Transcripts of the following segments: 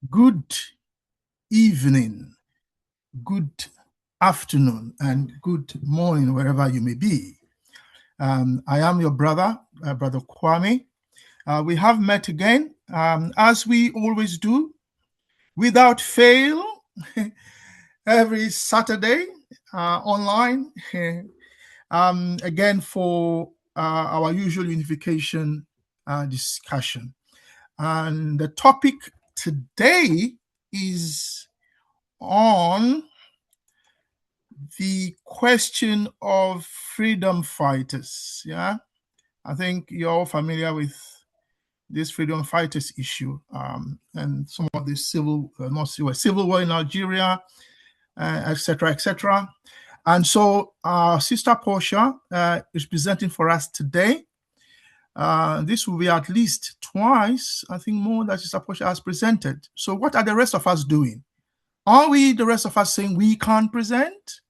Good evening, good afternoon, and good morning, wherever you may be. I am your brother, Brother Kwame. We have met again, as we always do, without fail, every Saturday online, again for our usual unification discussion. And the topic today is on the question of freedom fighters. Yeah, I think you're all familiar with this freedom fighters issue, and some of the civil war in Nigeria, etc., etc. And so our sister Portia is presenting for us today. This will be at least twice, I think, more that Sister Portia has presented. So what are the rest of us doing? Are we, the rest of us, saying we can't present?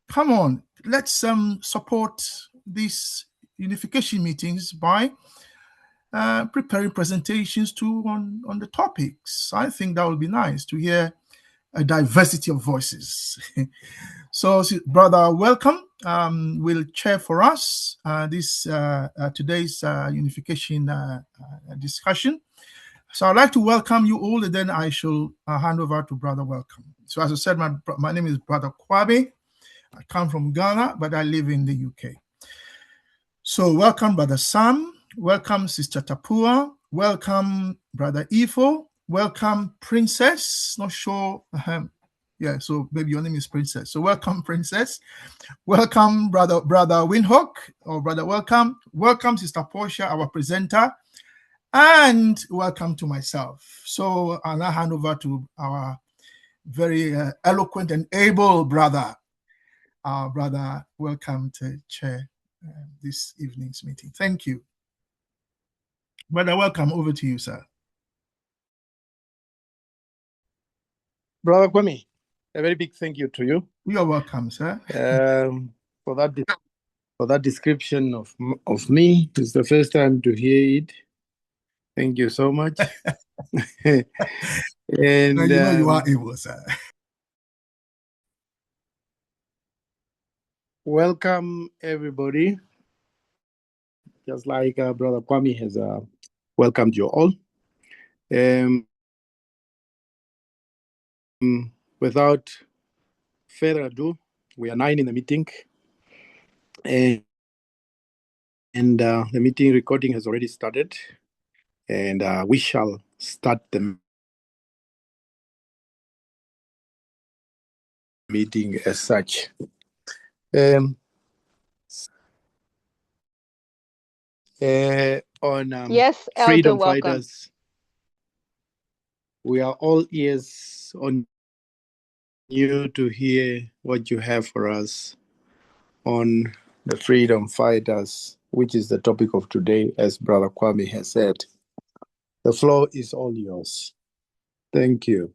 Come on, let's support these unification meetings by preparing presentations too on the topics. I think that would be nice to hear a diversity of voices. So, brother, welcome. Will chair for us this today's unification discussion. So I'd like to welcome you all, and then I shall hand over to Brother Welcome. So as I said, my name is Brother Kwabe. I come from Ghana, but I live in the UK. So welcome, Brother Sam. Welcome, Sister Tapua. Welcome, Brother Ifo. Welcome, Princess. Not sure. Yeah, so maybe your name is Princess. So welcome, Princess. Welcome, Brother Windhoek, or Brother Welcome. Welcome, Sister Portia, our presenter. And welcome to myself. So I'll now hand over to our very eloquent and able brother. Brother, welcome to chair this evening's meeting. Thank you. Brother, welcome. Over to you, sir. Brother Kwame, a very big thank you to you. You are welcome, sir. For that description of me. It's the first time to hear it. Thank you so much. And you know you are able, sir. Welcome, everybody. Just like Brother Kwame has welcomed you all. Without further ado, we are 9 in the meeting. And the meeting recording has already started. And we shall start the meeting as such. On yes, Elder, freedom welcome. fighters, we are all ears on you to hear what you have for us on the freedom fighters, which is the topic of today, as Brother Kwame has said. The floor is all yours. Thank you.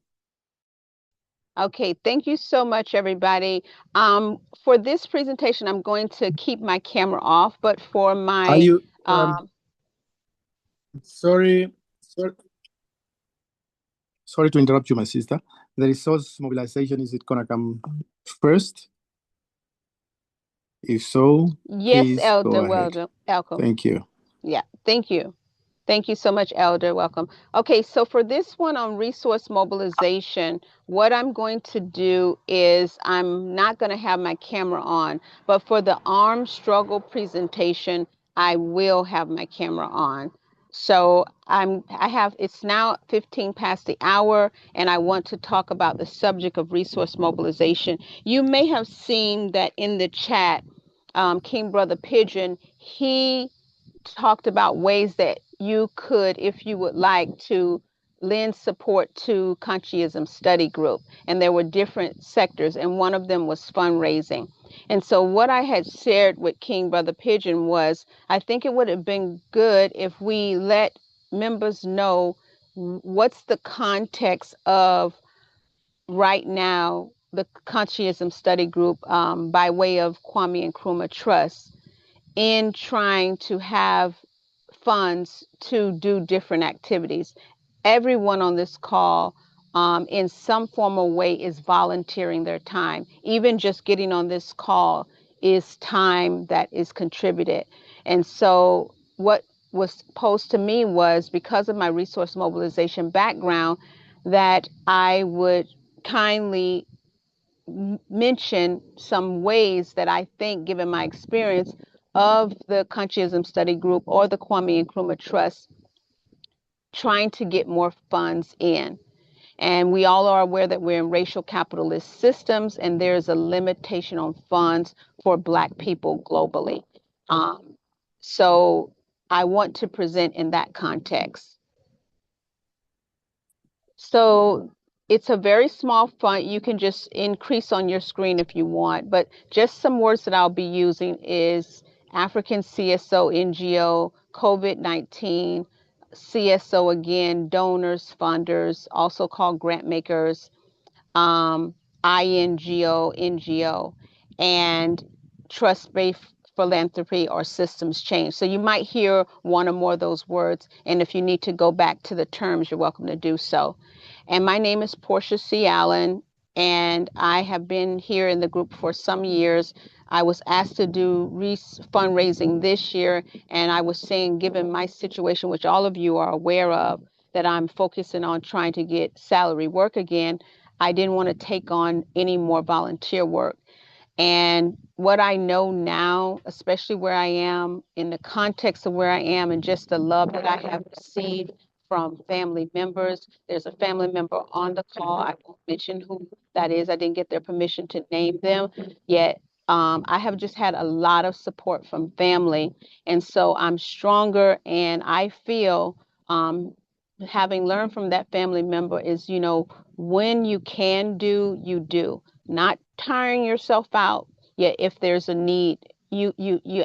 Okay, thank you so much, everybody. For this presentation, I'm going to keep my camera off, but for my... Are you... Sorry to interrupt you, my sister. The resource mobilization, is it gonna come first? If so, yes, Elder, welcome. Thank you. Yeah, thank you. Thank you so much, Elder. Welcome. Okay, so for this one on resource mobilization, what I'm going to do is I'm not going to have my camera on, but for the armed struggle presentation, I will have my camera on. So it's now 15 past the hour, and I want to talk about the subject of resource mobilization. You may have seen that in the chat, King Brother Pigeon, he talked about ways that you could, if you would like, to lend support to Consciism Study Group. And there were different sectors, and one of them was fundraising. And so what I had shared with King Brother Pigeon was, I think it would have been good if we let members know what's the context of right now the Consciism Study Group by way of Kwame Nkrumah Trust in trying to have funds to do different activities. everyone on this call in some formal way is volunteering their time. Even just getting on this call is time that is contributed. And so what was posed to me was, because of my resource mobilization background, that I would kindly mention some ways that I think, given my experience of the Conscientism Study Group or the Kwame Nkrumah Trust, trying to get more funds in. And we all are aware that we're in racial capitalist systems, and there's a limitation on funds for Black people globally. So I want to present in that context. So it's a very small font. You can just increase on your screen if you want, but just some words that I'll be using is African CSO NGO, COVID-19, CSO again, donors, funders, also called grant makers, INGO, NGO, and trust-based philanthropy or systems change. So you might hear one or more of those words, and if you need to go back to the terms, you're welcome to do so. And my name is Portia C. Allen, and I have been here in the group for some years. I was asked to do fundraising this year, and I was saying, given my situation, which all of you are aware of, that I'm focusing on trying to get salary work again, I didn't want to take on any more volunteer work. And what I know now, especially where I am, in the context of where I am, and just the love that I have received from family members. There's a family member on the call. I won't mention who that is. I didn't get their permission to name them yet. I have just had a lot of support from family. And so I'm stronger, and I feel, having learned from that family member, is, when you can do, you do. Not tiring yourself out, yet if there's a need, you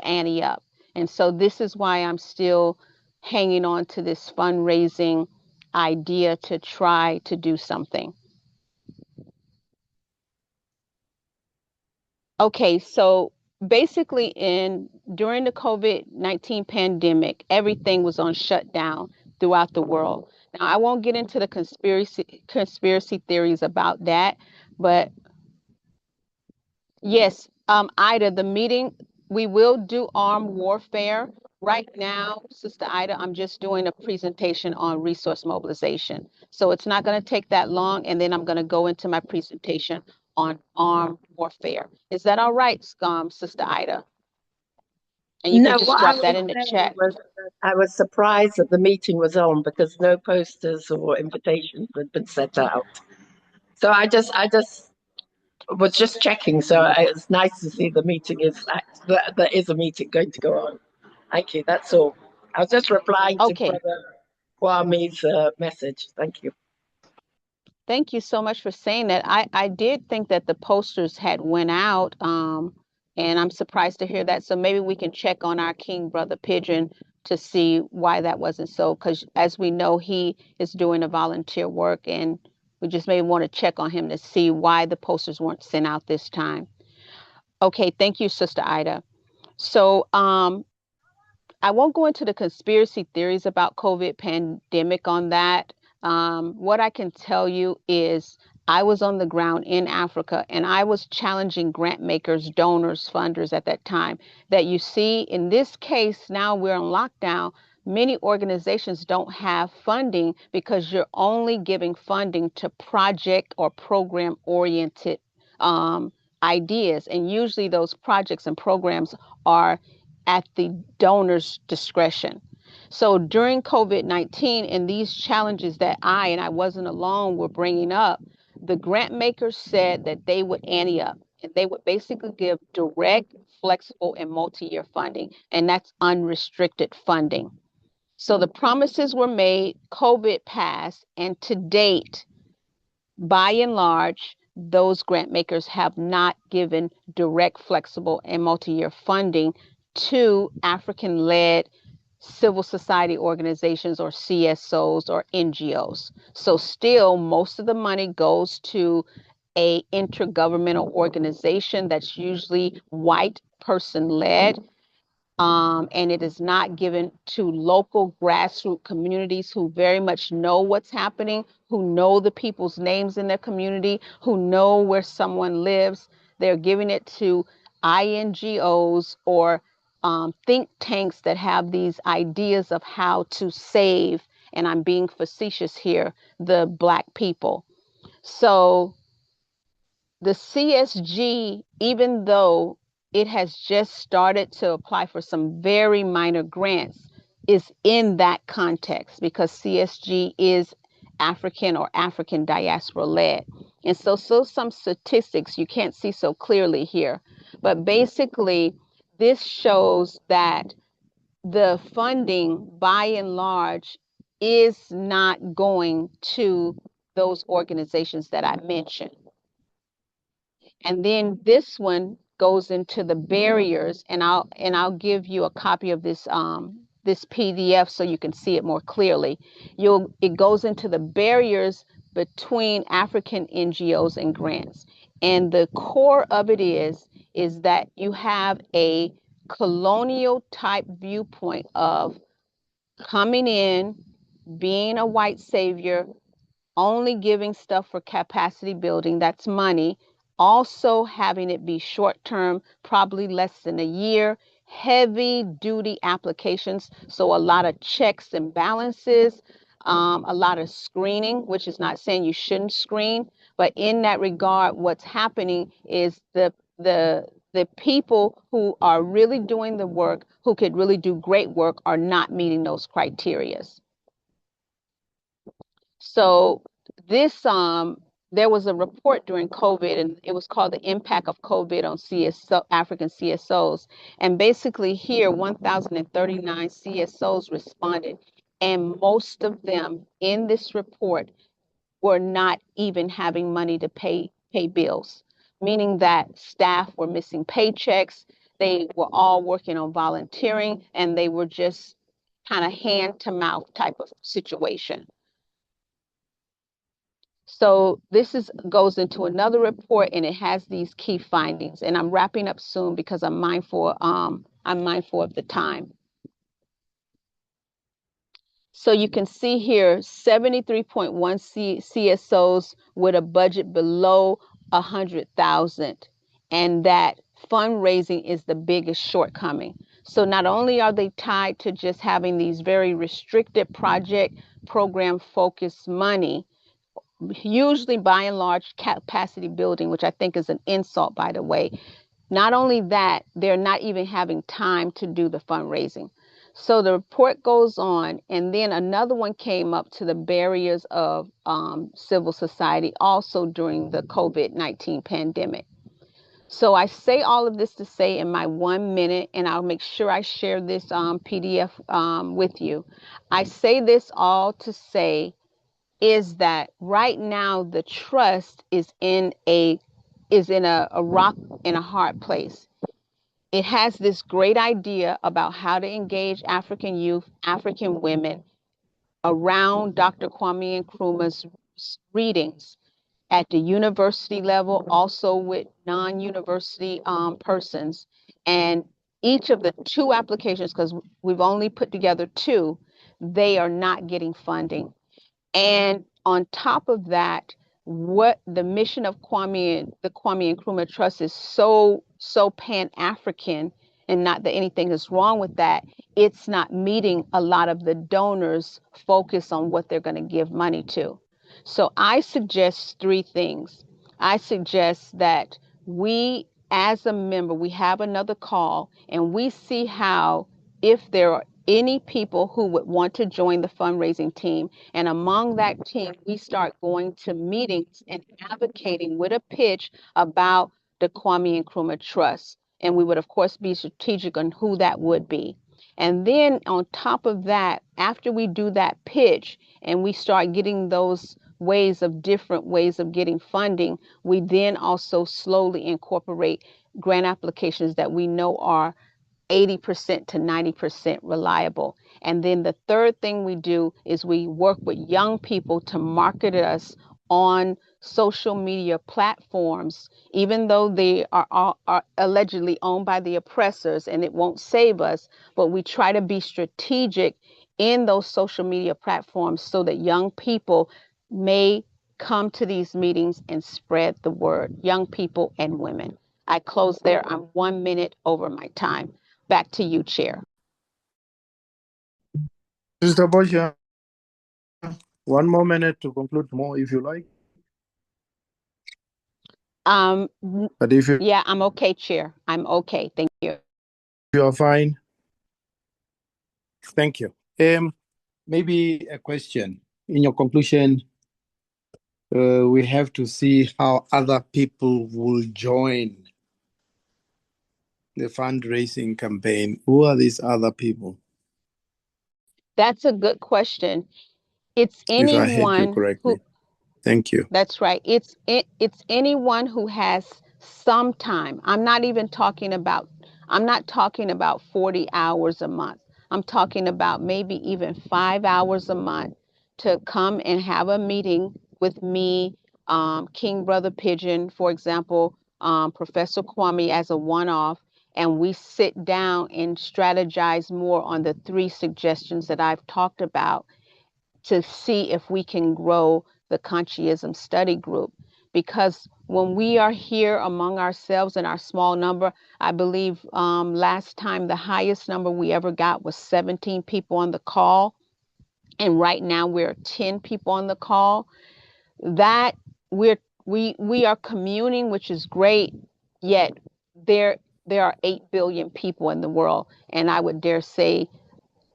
ante up. And so this is why I'm still hanging on to this fundraising idea to try to do something. Okay, so basically during the COVID-19 pandemic, everything was on shutdown throughout the world. Now, I won't get into the conspiracy theories about that, but yes, Ida, the meeting, we will do armed warfare. Right now, Sister Ida, I'm just doing a presentation on resource mobilization. So it's not going to take that long, and then I'm going to go into my presentation on armed warfare. Is that all right, Sister Ida? And you can just drop that in the chat. I was surprised that the meeting was on because no posters or invitations had been sent out. So I just was just checking. So it's nice to see the meeting there is a meeting going to go on. Thank you. That's all. I was just replying to Brother Kwame's message. Thank you. Thank you so much for saying that. I did think that the posters had went out, and I'm surprised to hear that. So maybe we can check on our King Brother Pigeon to see why that wasn't so, because as we know, he is doing a volunteer work, and we just may want to check on him to see why the posters weren't sent out this time. Okay, thank you, Sister Ida. So I won't go into the conspiracy theories about COVID pandemic on that. What I can tell you is I was on the ground in Africa, and I was challenging grant makers, donors, funders at that time. That you see, in this case, now we're on lockdown. Many organizations don't have funding because you're only giving funding to project or program oriented ideas. And usually those projects and programs are at the donor's discretion. So during COVID-19 and these challenges that I wasn't alone, were bringing up, the grant makers said that they would ante up, and they would basically give direct, flexible, and multi-year funding, and that's unrestricted funding. So the promises were made, COVID passed, and to date, by and large, those grant makers have not given direct, flexible, and multi-year funding to African-led civil society organizations or CSOs or NGOs. So still, most of the money goes to a intergovernmental organization that's usually white person led. and it is not given to local grassroots communities who very much know what's happening, who know the people's names in their community, who know where someone lives. They're giving it to INGOs or think tanks that have these ideas of how to save, and I'm being facetious here, the Black people. So the CSG, even though it has just started to apply for some very minor grants, is in that context because CSG is African or African diaspora led. And so some statistics you can't see so clearly here, but basically this shows that the funding by and large is not going to those organizations that I mentioned. And then this one goes into the barriers, and I'll give you a copy of this PDF so you can see it more clearly. It goes into the barriers between African NGOs and grants. And the core of it is that you have a colonial type viewpoint of coming in, being a white savior, only giving stuff for capacity building, that's money, also having it be short term, probably less than a year, heavy duty applications, so a lot of checks and balances, a lot of screening, which is not saying you shouldn't screen, but in that regard, what's happening is the people who are really doing the work, who could really do great work, are not meeting those criterias. So this there was a report during COVID, and it was called the impact of COVID on CSO, African CSOs. And basically here, 1,039 CSOs responded, and most of them in this report were not even having money to pay bills, meaning that staff were missing paychecks. They were all working on volunteering, and they were just kind of hand to mouth type of situation. So this goes into another report, and it has these key findings. And I'm wrapping up soon because I'm mindful of the time. So you can see here 73.1 CSOs with a budget below 100,000, and that fundraising is the biggest shortcoming. So not only are they tied to just having these very restricted project program focused money, usually by and large capacity building, which I think is an insult, by the way. Not only that, they're not even having time to do the fundraising. So the report goes on, and then another one came up to the barriers of civil society also during the COVID-19 pandemic. So I say all of this to say in my 1 minute, and I'll make sure I share this PDF with you. I say this all to say is that right now the trust is in a rock in a hard place. It has this great idea about how to engage African youth, African women around Dr. Kwame Nkrumah's readings at the university level, also with non-university persons. And each of the two applications, because we've only put together two, they are not getting funding. And on top of that, what the mission of the Kwame Nkrumah Trust is so Pan-African, and not that anything is wrong with that, it's not meeting a lot of the donors' focus on what they're going to give money to. So I suggest three things. I suggest that we, as a member, we have another call and we see how, if there are any people who would want to join the fundraising team, and among that team, we start going to meetings and advocating with a pitch about the Kwame Nkrumah Trust. And we would, of course, be strategic on who that would be. And then on top of that, after we do that pitch and we start getting those different ways of getting funding, we then also slowly incorporate grant applications that we know are 80% to 90% reliable. And then the third thing we do is we work with young people to market us on social media platforms, even though they are allegedly owned by the oppressors and it won't save us, but we try to be strategic in those social media platforms so that young people may come to these meetings and spread the word, young people and women. I close there. I'm 1 minute over my time. Back to you, Chair. Mr. Bosha, 1 more minute to conclude more if you like. But if you, Yeah, I'm okay, Chair. I'm okay. Thank you. you are fine, thank you. Maybe a question. In your conclusion, we have to see how other people will join the fundraising campaign. Who are these other people? That's a good question. It's If I heard you anyone who, correctly. Thank you. that's right. It's anyone who has some time. I'm not talking about 40 hours a month. I'm talking about maybe even 5 hours a month to come and have a meeting with me, King Brother Pigeon, for example, Professor Kwame as a one-off, and we sit down and strategize more on the 3 suggestions that I've talked about to see if we can grow the conscientism study group. Because when we are here among ourselves in our small number, I believe last time the highest number we ever got was 17 people on the call. And right now we're 10 people on the call. That we are communing, which is great, yet there are 8 billion people in the world. And I would dare say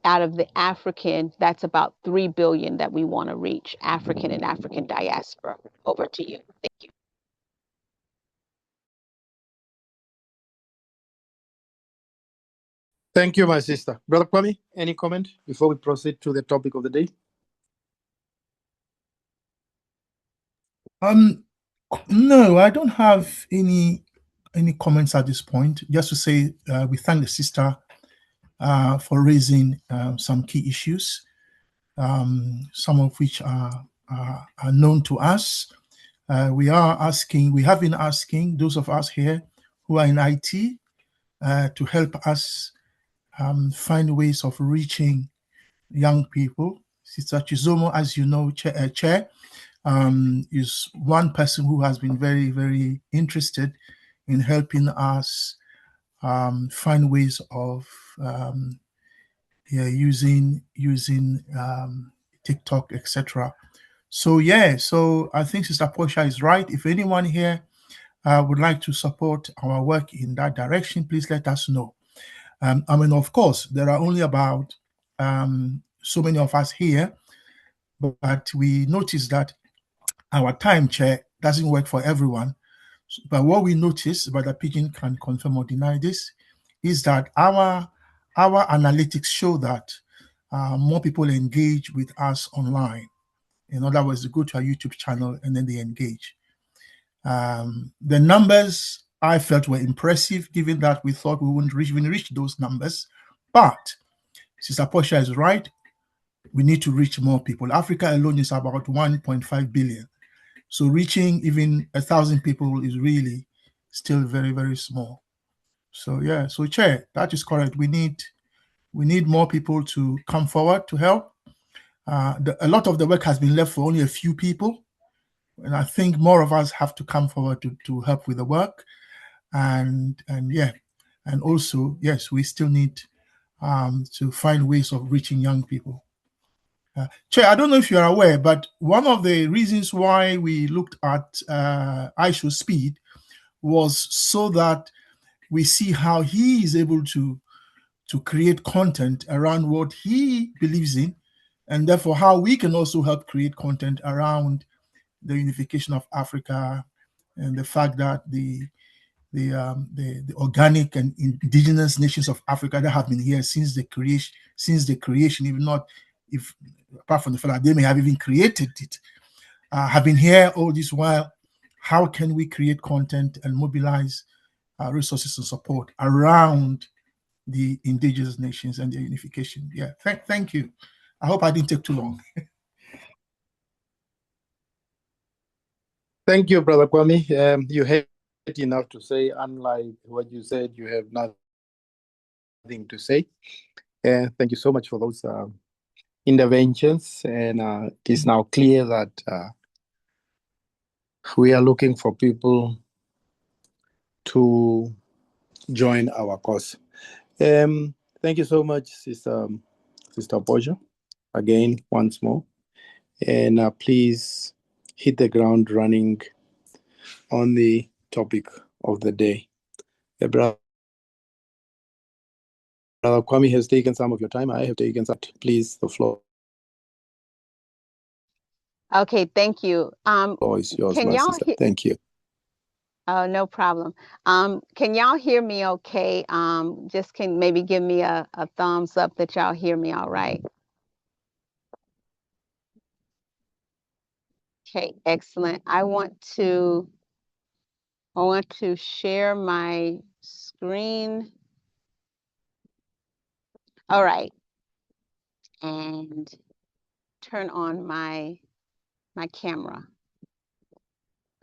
out of the African, that's about 3 billion that we want to reach, African and African diaspora. Over to you. Thank you. Thank you, my sister. Brother Kwame, any comment before we proceed to the topic of the day? No, I don't have any comments at this point. Just to say we thank the sister for raising some key issues, some of which are known to us. We have been asking those of us here who are in IT to help us find ways of reaching young people. Sister Chizomo, as you know, Chair, is one person who has been very, very interested in helping us find ways of using TikTok, etc. So I think Sister Portia is right. If anyone here would like to support our work in that direction, please let us know. Of course, there are only about so many of us here, but we notice that our time, Chair, doesn't work for everyone. But what we notice, Brother Pigeon can confirm or deny this, is that our analytics show that more people engage with us online. In other words, they go to our YouTube channel and then they engage. The numbers I felt were impressive, given that we thought we wouldn't reach those numbers. But Sister Portia is right. We need to reach more people. Africa alone is about 1.5 billion. So reaching even 1,000 people is really still very, very small. So so Chair, that is correct. We need more people to come forward to help. A lot of the work has been left for only a few people. And I think more of us have to come forward to help with the work. And also, yes, we still need to find ways of reaching young people. Chair, I don't know if you're aware, but one of the reasons why we looked at iShow Speed was so that we see how he is able to create content around what he believes in, and therefore how we can also help create content around the unification of Africa and the fact that the organic and indigenous nations of Africa that have been here since the creation, even not if apart from the fact that they may have even created it, have been here all this while. How can we create content and mobilize resources and support around the indigenous nations and their unification? Yeah, thank you. I hope I didn't take too long. Thank you, Brother Kwame. You had enough to say. Unlike what you said, you have nothing to say. Thank you so much for those interventions. And it is now clear that we are looking for people to join our cause. Thank you so much, Sister Bojo, again, once more. And please hit the ground running on the topic of the day. Brother Kwame has taken some of your time. I have taken some. Please, the floor. Okay, thank you. Floor is yours, Can my y'all sister. hear? Thank you. Oh, no problem. Can y'all hear me okay? Just can maybe give me a thumbs up that y'all hear me all right. Okay, excellent. I want to share my screen. All right. And turn on my camera.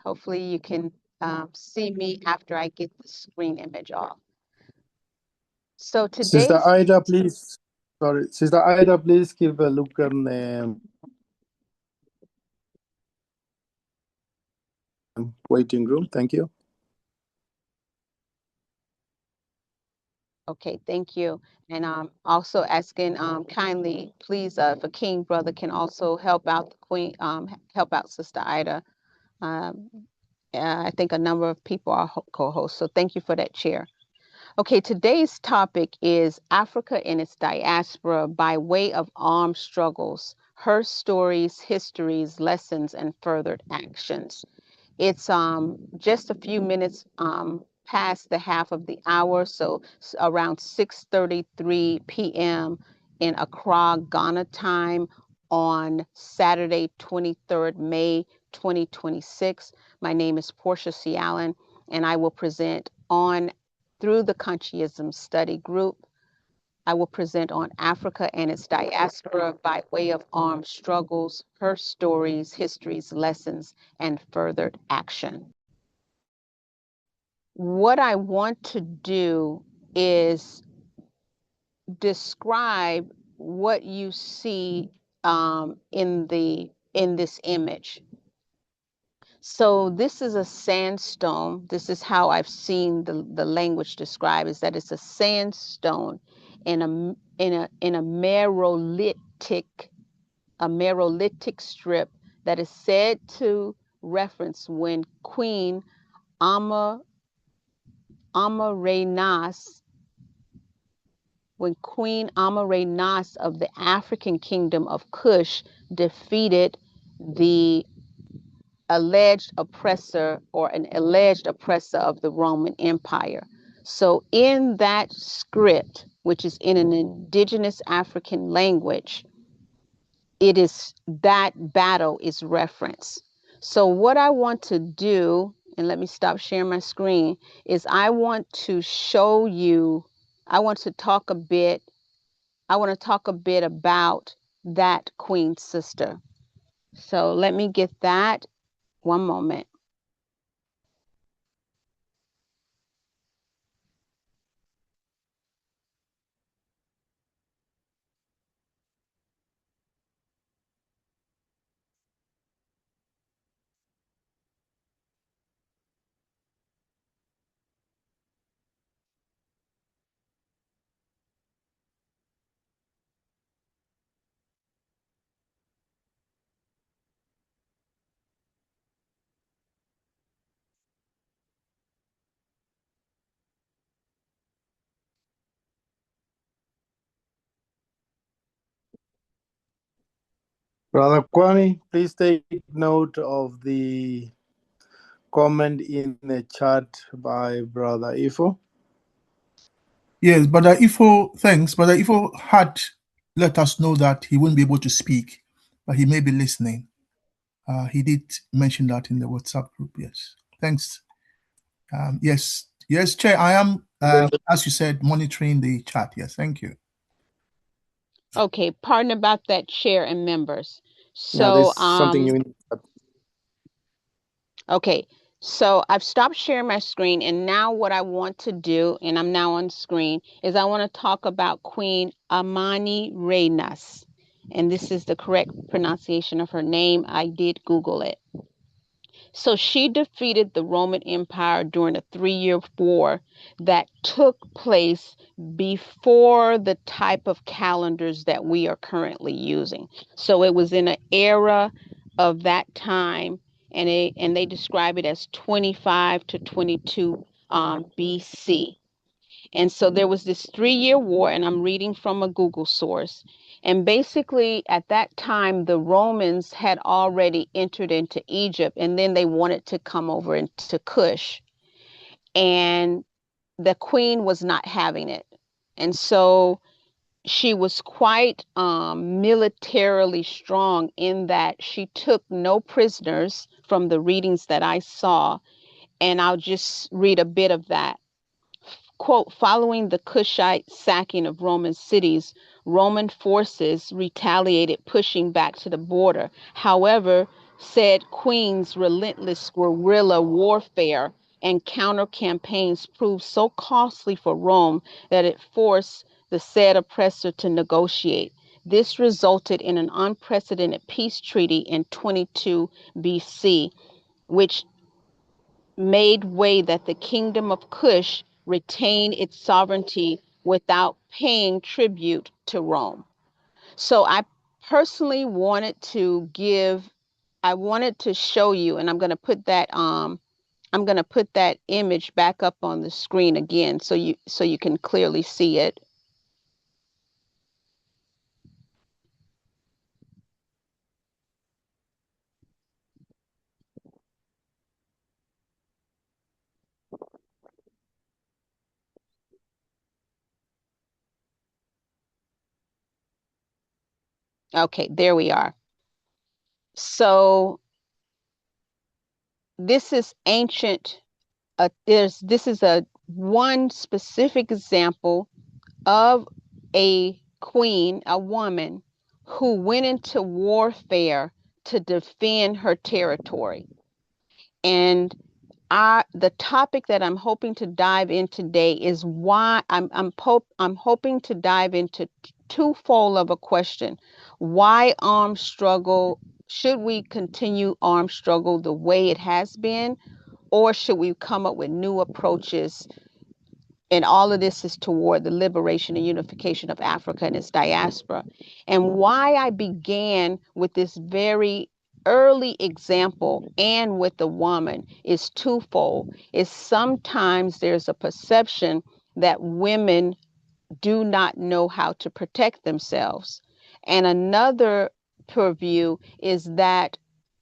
Hopefully you can see me after I get the screen image off. So Sister today's Ida, please. Sorry, Sister Ida, please give a look on waiting room. Thank you. Okay, thank you. And also asking kindly, please, if a King brother can also help out the Queen, help out Sister Ida. I think a number of people are co-hosts, so thank you for that, Chair. Okay, today's topic is Africa and its diaspora by way of armed struggles, her stories, histories, lessons, and furthered actions. It's just a few minutes past the half of the hour, so around 6:33 p.m. in Accra, Ghana time on Saturday, 23rd May 2026. My name is Portia C. Allen, and I will present on through the Consciism Study Group. I will present on Africa and its diaspora by way of armed struggles, her stories, histories, lessons, and furthered action. What I want to do is describe what you see in this image. So this is a sandstone. This is how I've seen the language described, is that it's a sandstone in a merolithic strip that is said to reference when Queen Amanirenas, of the African kingdom of Kush defeated the alleged oppressor or an alleged oppressor of the Roman Empire. So in that script, which is in an indigenous African language, it is that battle is referenced. So what I want to do, and let me stop sharing my screen, is I want to show you, I want to talk a bit about that queen sister. So let me get that. One moment. Brother Kwame, please take note of the comment in the chat by Brother Ifo. Yes, Brother Ifo, thanks. Brother Ifo had let us know that he wouldn't be able to speak, but he may be listening. He did mention that in the WhatsApp group. Yes, thanks. Yes, Chair, I am, as you said, monitoring the chat. Yes, thank you. Okay, pardon about that, Chair and members. Now, So there's something you need. Okay, so I've stopped sharing my screen, and now what I want to do, and I'm now on screen, is I want to talk about Queen Amanirenas. And this is the correct pronunciation of her name. I did Google it. So she defeated the Roman Empire during a 3-year war that took place before the type of calendars that we are currently using. So it was in an era of that time, and they describe it as 25 to 22 BC. And so there was this 3-year war, and I'm reading from a Google source. And basically, at that time, the Romans had already entered into Egypt, and then they wanted to come over into Kush. And the queen was not having it. And so she was quite militarily strong in that she took no prisoners from the readings that I saw. And I'll just read a bit of that. Quote, following the Kushite sacking of Roman cities, Roman forces retaliated, pushing back to the border. However, said queen's relentless guerrilla warfare and counter campaigns proved so costly for Rome that it forced the said oppressor to negotiate. This resulted in an unprecedented peace treaty in 22 BC, which made way that the kingdom of Kush retained its sovereignty without paying tribute to Rome. So I personally I wanted to show you, and I'm going to put that image back up on the screen again so you can clearly see it. Okay, there we are. So this is ancient. This is a one specific example of a queen, a woman who went into warfare to defend her territory. And the topic that I'm hoping to dive in today is why I'm hoping to dive into twofold of a question. Why armed struggle? Should we continue armed struggle the way it has been, or should we come up with new approaches? And all of this is toward the liberation and unification of Africa and its diaspora. And why I began with this very early example and with the woman is twofold. Is sometimes there's a perception that women do not know how to protect themselves. And another purview is that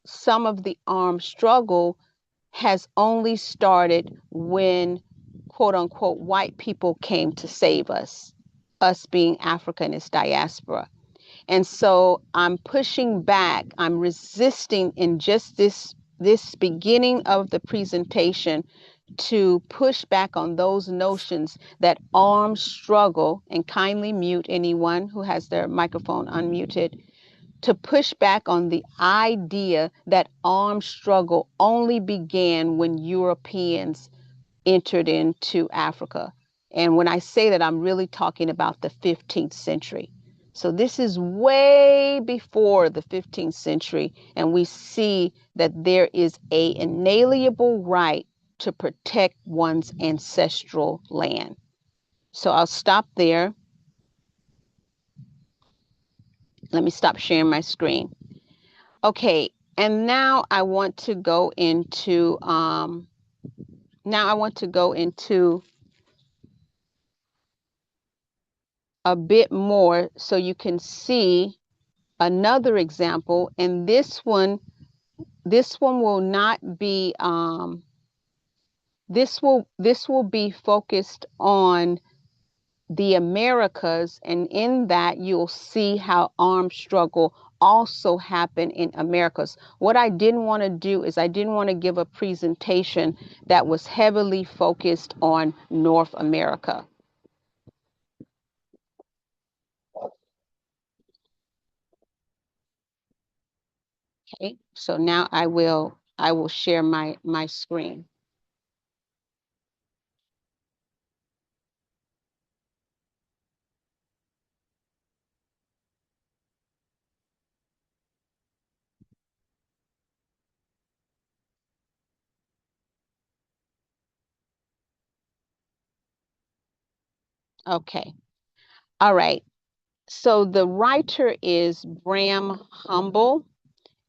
some of the armed struggle has only started when, quote unquote, white people came to save us being Africa and its diaspora. And so I'm pushing back, I'm resisting in just this beginning of the presentation to push back on those notions that armed struggle, and kindly mute anyone who has their microphone unmuted, to push back on the idea that armed struggle only began when Europeans entered into Africa. And when I say that, I'm really talking about the 15th century. So this is way before the 15th century, and we see that there is an inalienable right to protect one's ancestral land. So I'll stop there. Let me stop sharing my screen. Okay, and now I want to go into a bit more so you can see another example. And this one will not be this will be focused on the Americas, and in that you'll see how armed struggle also happened in Americas. What I didn't want to do is I didn't want to give a presentation that was heavily focused on North America. Okay, so now I will I will share my screen. Okay. All right. So the writer is Bram Humble,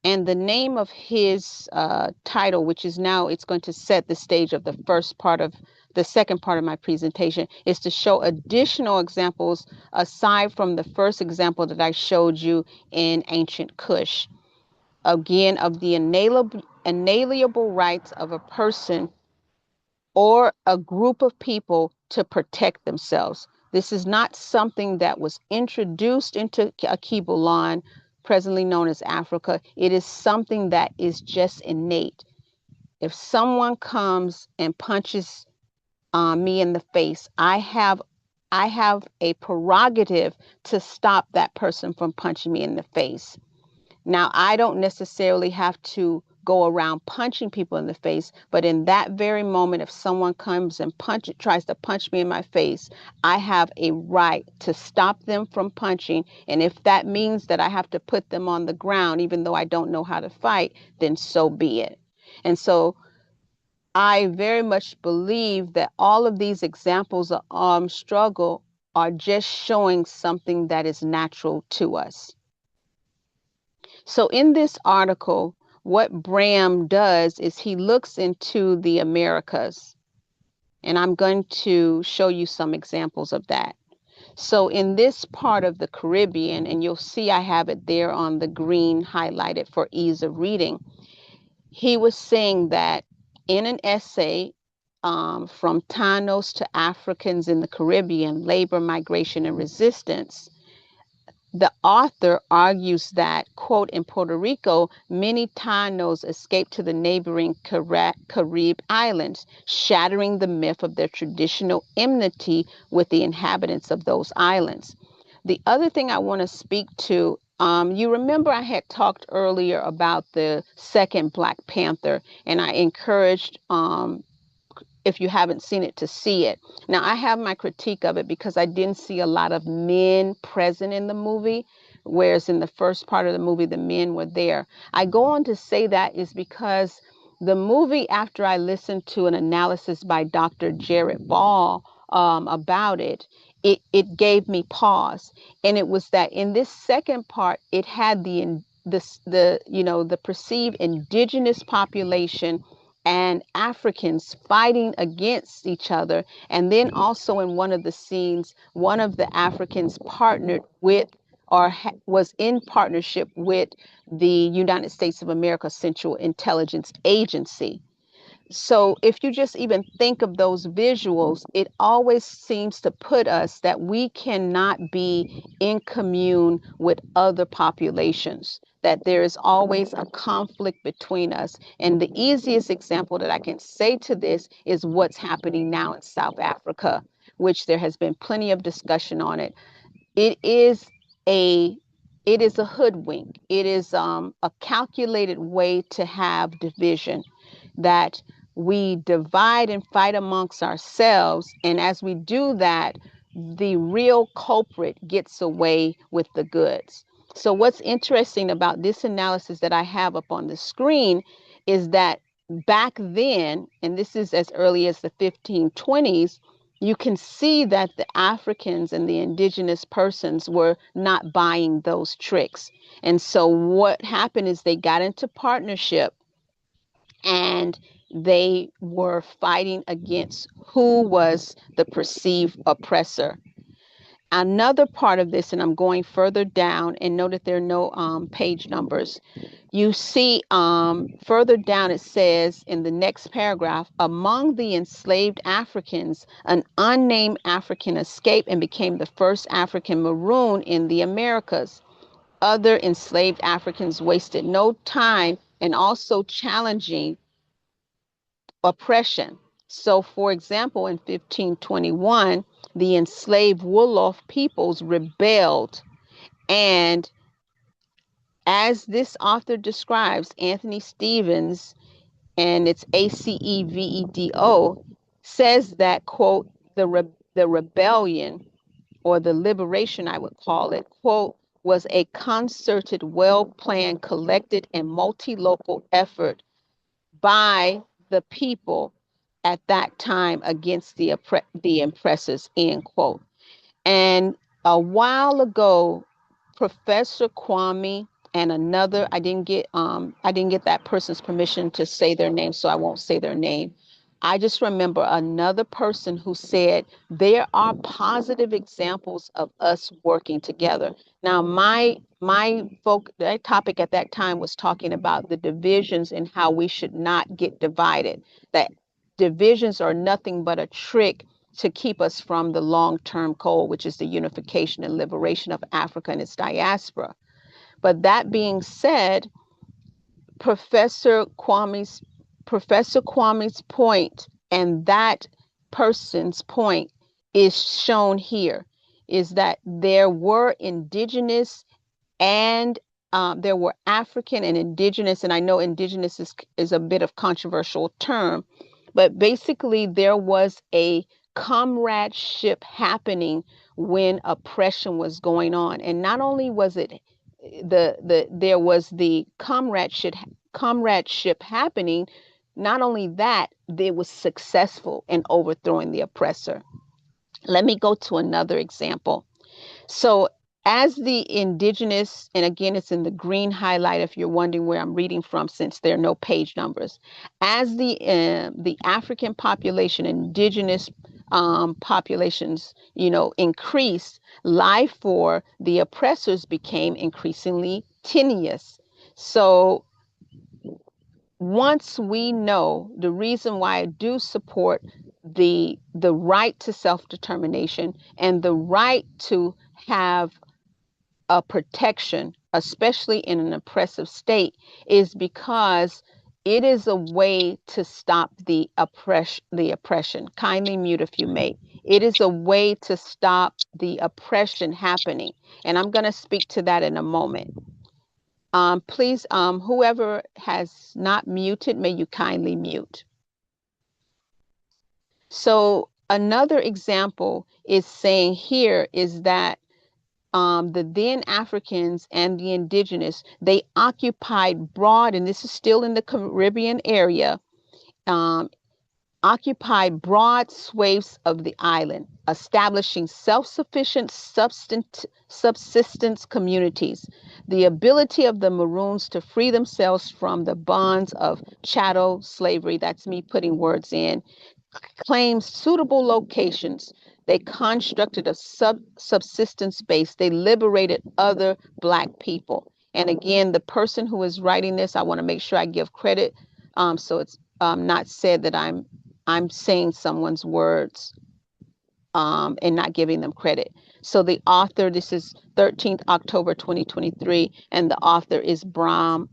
and the name of his title, which is now it's going to set the stage of the second part of my presentation, is to show additional examples aside from the first example that I showed you in ancient Kush. Again, of the inalienable rights of a person or a group of people to protect themselves. This is not something that was introduced into Akibulan, presently known as Africa. It is something that is just innate. If someone comes and punches me in the face, I have a prerogative to stop that person from punching me in the face. Now, I don't necessarily have to go around punching people in the face, but in that very moment, if someone comes and tries to punch me in my face, I have a right to stop them from punching. And if that means that I have to put them on the ground, even though I don't know how to fight, then so be it. And so I very much believe that all of these examples of armed struggle are just showing something that is natural to us. So in this article, what Bram does is he looks into the Americas, and I'm going to show you some examples of that. So in this part of the Caribbean, and you'll see I have it there on the green highlighted for ease of reading, he was saying that in an essay, from Tanos to Africans in the Caribbean, Labor, Migration, and Resistance, the author argues that, quote, in Puerto Rico, many Tanos escaped to the neighboring Carib islands, shattering the myth of their traditional enmity with the inhabitants of those islands. The other thing I want to speak to, you remember I had talked earlier about the second Black Panther, and I encouraged if you haven't seen it, to see it. Now, I have my critique of it because I didn't see a lot of men present in the movie, whereas in the first part of the movie, the men were there. I go on to say that is because the movie, after I listened to an analysis by Dr. Jared Ball about it, it gave me pause. And it was that in this second part, it had the perceived indigenous population and Africans fighting against each other. And then also in one of the scenes, one of the Africans partnered with or was in partnership with the United States of America Central Intelligence Agency. So if you just even think of those visuals, it always seems to put us that we cannot be in commune with other populations, that there is always a conflict between us. And the easiest example that I can say to this is what's happening now in South Africa, which there has been plenty of discussion on it. It is a hoodwink. It is a calculated way to have division, that we divide and fight amongst ourselves. And as we do that, the real culprit gets away with the goods. So what's interesting about this analysis that I have up on the screen is that back then, and this is as early as the 1520s, you can see that the Africans and the indigenous persons were not buying those tricks. And so what happened is they got into partnership and they were fighting against who was the perceived oppressor. Another part of this, and I'm going further down, and note that there are no page numbers. You see further down, it says in the next paragraph, among the enslaved Africans, an unnamed African escaped and became the first African maroon in the Americas. Other enslaved Africans wasted no time in also challenging oppression. So, for example, in 1521, the enslaved Wolof peoples rebelled. And as this author describes, Anthony Stevens, and it's ACEVEDO, says that, quote, the rebellion, or the liberation, I would call it, quote, was a concerted, well-planned, collected, and multi-local effort by the people at that time against the oppressors, end quote. And a while ago, Professor Kwame and another, I didn't get that person's permission to say their name, so I won't say their name. I just remember another person who said there are positive examples of us working together. Now, that topic at that time was talking about the divisions and how we should not get divided. That divisions are nothing but a trick to keep us from the long-term goal, which is the unification and liberation of Africa and its diaspora. But that being said, Professor Kwame's point, and that person's point is shown here, is that there were indigenous and there were African and indigenous, and I know indigenous is a bit of controversial term, but basically there was a comradeship happening when oppression was going on. And not only was it there was the comradeship happening, not only that, they was successful in overthrowing the oppressor. Let me go to another example. So as the indigenous, and again, it's in the green highlight if you're wondering where I'm reading from, since there are no page numbers. As the African population, indigenous populations, increased, life for the oppressors became increasingly tenuous. So once we know, the reason why I do support the right to self-determination and the right to have a protection, especially in an oppressive state, is because it is a way to stop the oppression. Kindly mute if you may. It is a way to stop the oppression happening. And I'm going to speak to that in a moment. Please, whoever has not muted, may you kindly mute. So another example is saying here is that the then Africans and the indigenous, they occupied broad, and this is still in the Caribbean area, occupied broad swathes of the island, establishing self-sufficient subsistence communities. The ability of the Maroons to free themselves from the bonds of chattel slavery, that's me putting words in, claimed suitable locations. They constructed a subsistence base. They liberated other Black people. And again, the person who is writing this, I want to make sure I give credit, so it's not said that I'm saying someone's words and not giving them credit. So the author, this is 13th October 2023, and the author is Bram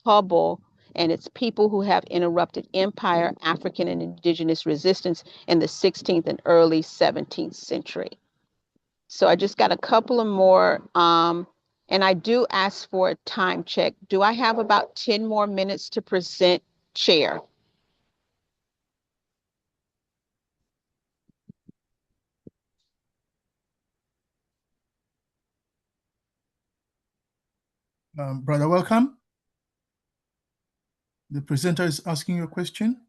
Hubble, and it's people who have interrupted empire, African and indigenous resistance in the 16th and early 17th century. So I just got a couple of more, and I do ask for a time check. Do I have about 10 more minutes to present, Chair? Brother, welcome. The presenter is asking you a question.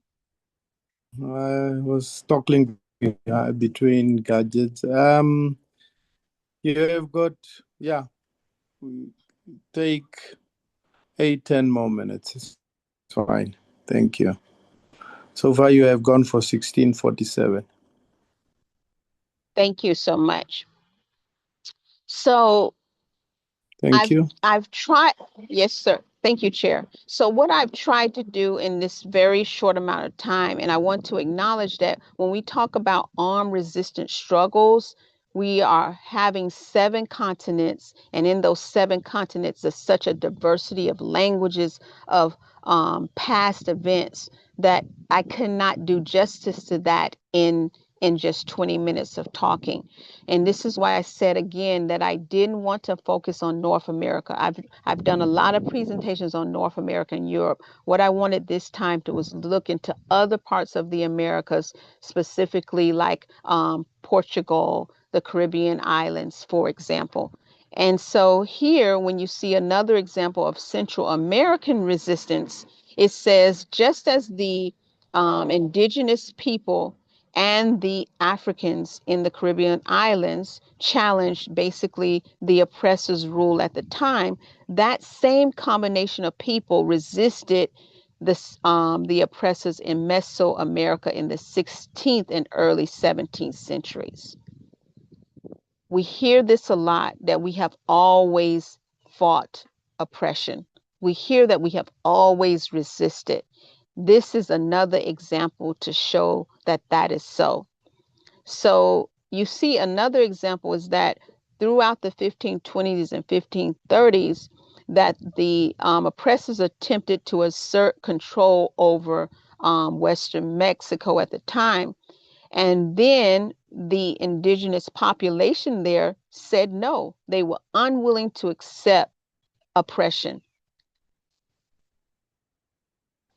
I was toggling between gadgets. You have got, take 8-10 more minutes. It's fine. Thank you. So far, you have gone for 16:47. Thank you so much. So Thank you. I've tried, yes, sir. Thank you, Chair. So what I've tried to do in this very short amount of time, and I want to acknowledge that when we talk about armed resistance struggles, we are having 7 continents, and in those 7 continents, there's such a diversity of languages, of past events, that I cannot do justice to that in in just 20 minutes of talking. And this is why I said again that I didn't want to focus on North America. I've done a lot of presentations on North America and Europe. What I wanted this time to was look into other parts of the Americas, specifically like Portugal, the Caribbean islands, for example. And so here, when you see another example of Central American resistance, it says just as the indigenous people and the Africans in the Caribbean islands challenged basically the oppressors' rule at the time, that same combination of people resisted the oppressors in Mesoamerica in the 16th and early 17th centuries. We hear this a lot, that we have always fought oppression. We hear that we have always resisted. This is another example to show that that is so. So you see another example is that throughout the 1520s and 1530s, that the oppressors attempted to assert control over Western Mexico at the time. And then the indigenous population there said no. They were unwilling to accept oppression.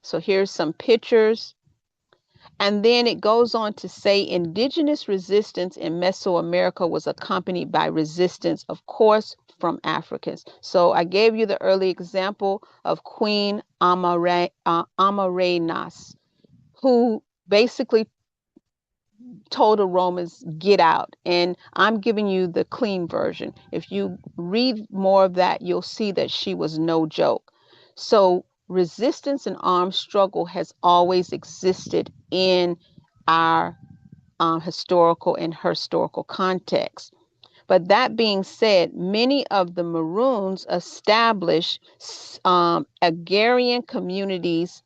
So here's some pictures. And then it goes on to say indigenous resistance in Mesoamerica was accompanied by resistance, of course, from Africans. So I gave you the early example of Queen Amanirenas, who basically told the Romans, get out. And I'm giving you the clean version. If you read more of that, you'll see that she was no joke. So resistance and armed struggle has always existed in our historical and historical context. But that being said, many of the Maroons established agrarian communities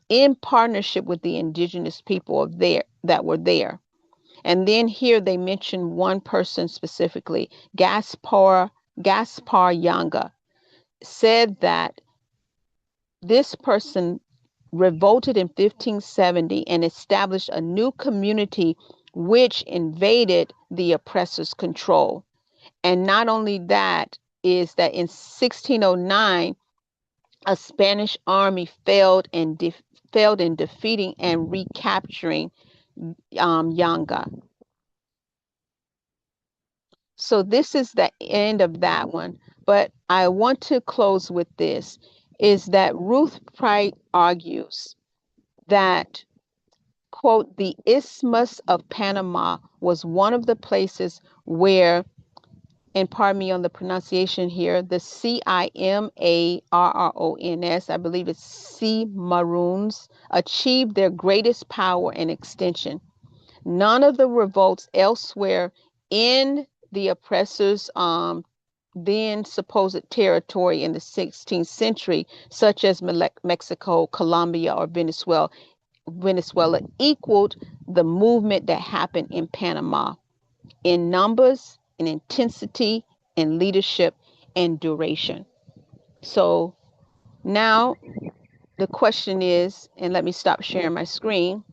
in partnership with the indigenous people of there that were there. And then here they mention one person specifically, Gaspar Yanga, said that this person revolted in 1570 and established a new community which invaded the oppressor's control. And not only that, is that in 1609, a Spanish army failed in defeating and recapturing Yanga. So this is the end of that one. But I want to close with this, is that Ruth Price argues that, quote, the Isthmus of Panama was one of the places where, and pardon me on the pronunciation here, the Cimarrons, I believe it's Cimarrones, achieved their greatest power and extension. None of the revolts elsewhere in the oppressors' then supposed territory in the 16th century, such as Mexico, Colombia, or Venezuela, equaled the movement that happened in Panama in numbers, in intensity, in leadership, and duration. So now the question is, and let me stop sharing my screen.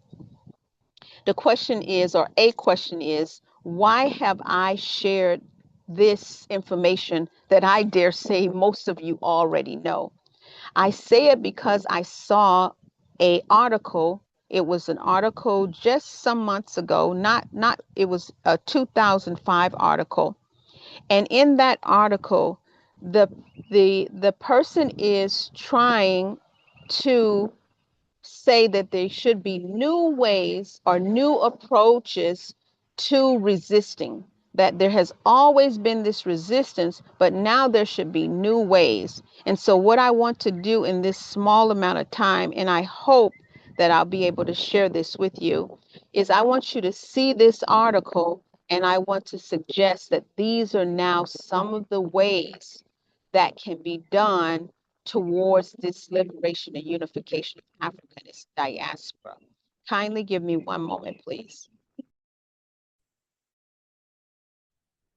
The question is, or a question is, why have I shared this information that I dare say most of you already know? I say it because I saw an article. It was an article just some months ago, it was a 2005 article. And in that article, the person is trying to say that there should be new ways or new approaches to resisting, that there has always been this resistance, but now there should be new ways. And so what I want to do in this small amount of time, and I hope that I'll be able to share this with you, is I want you to see this article, and I want to suggest that these are now some of the ways that can be done towards this liberation and unification of Africa and its diaspora. Kindly give me one moment, please.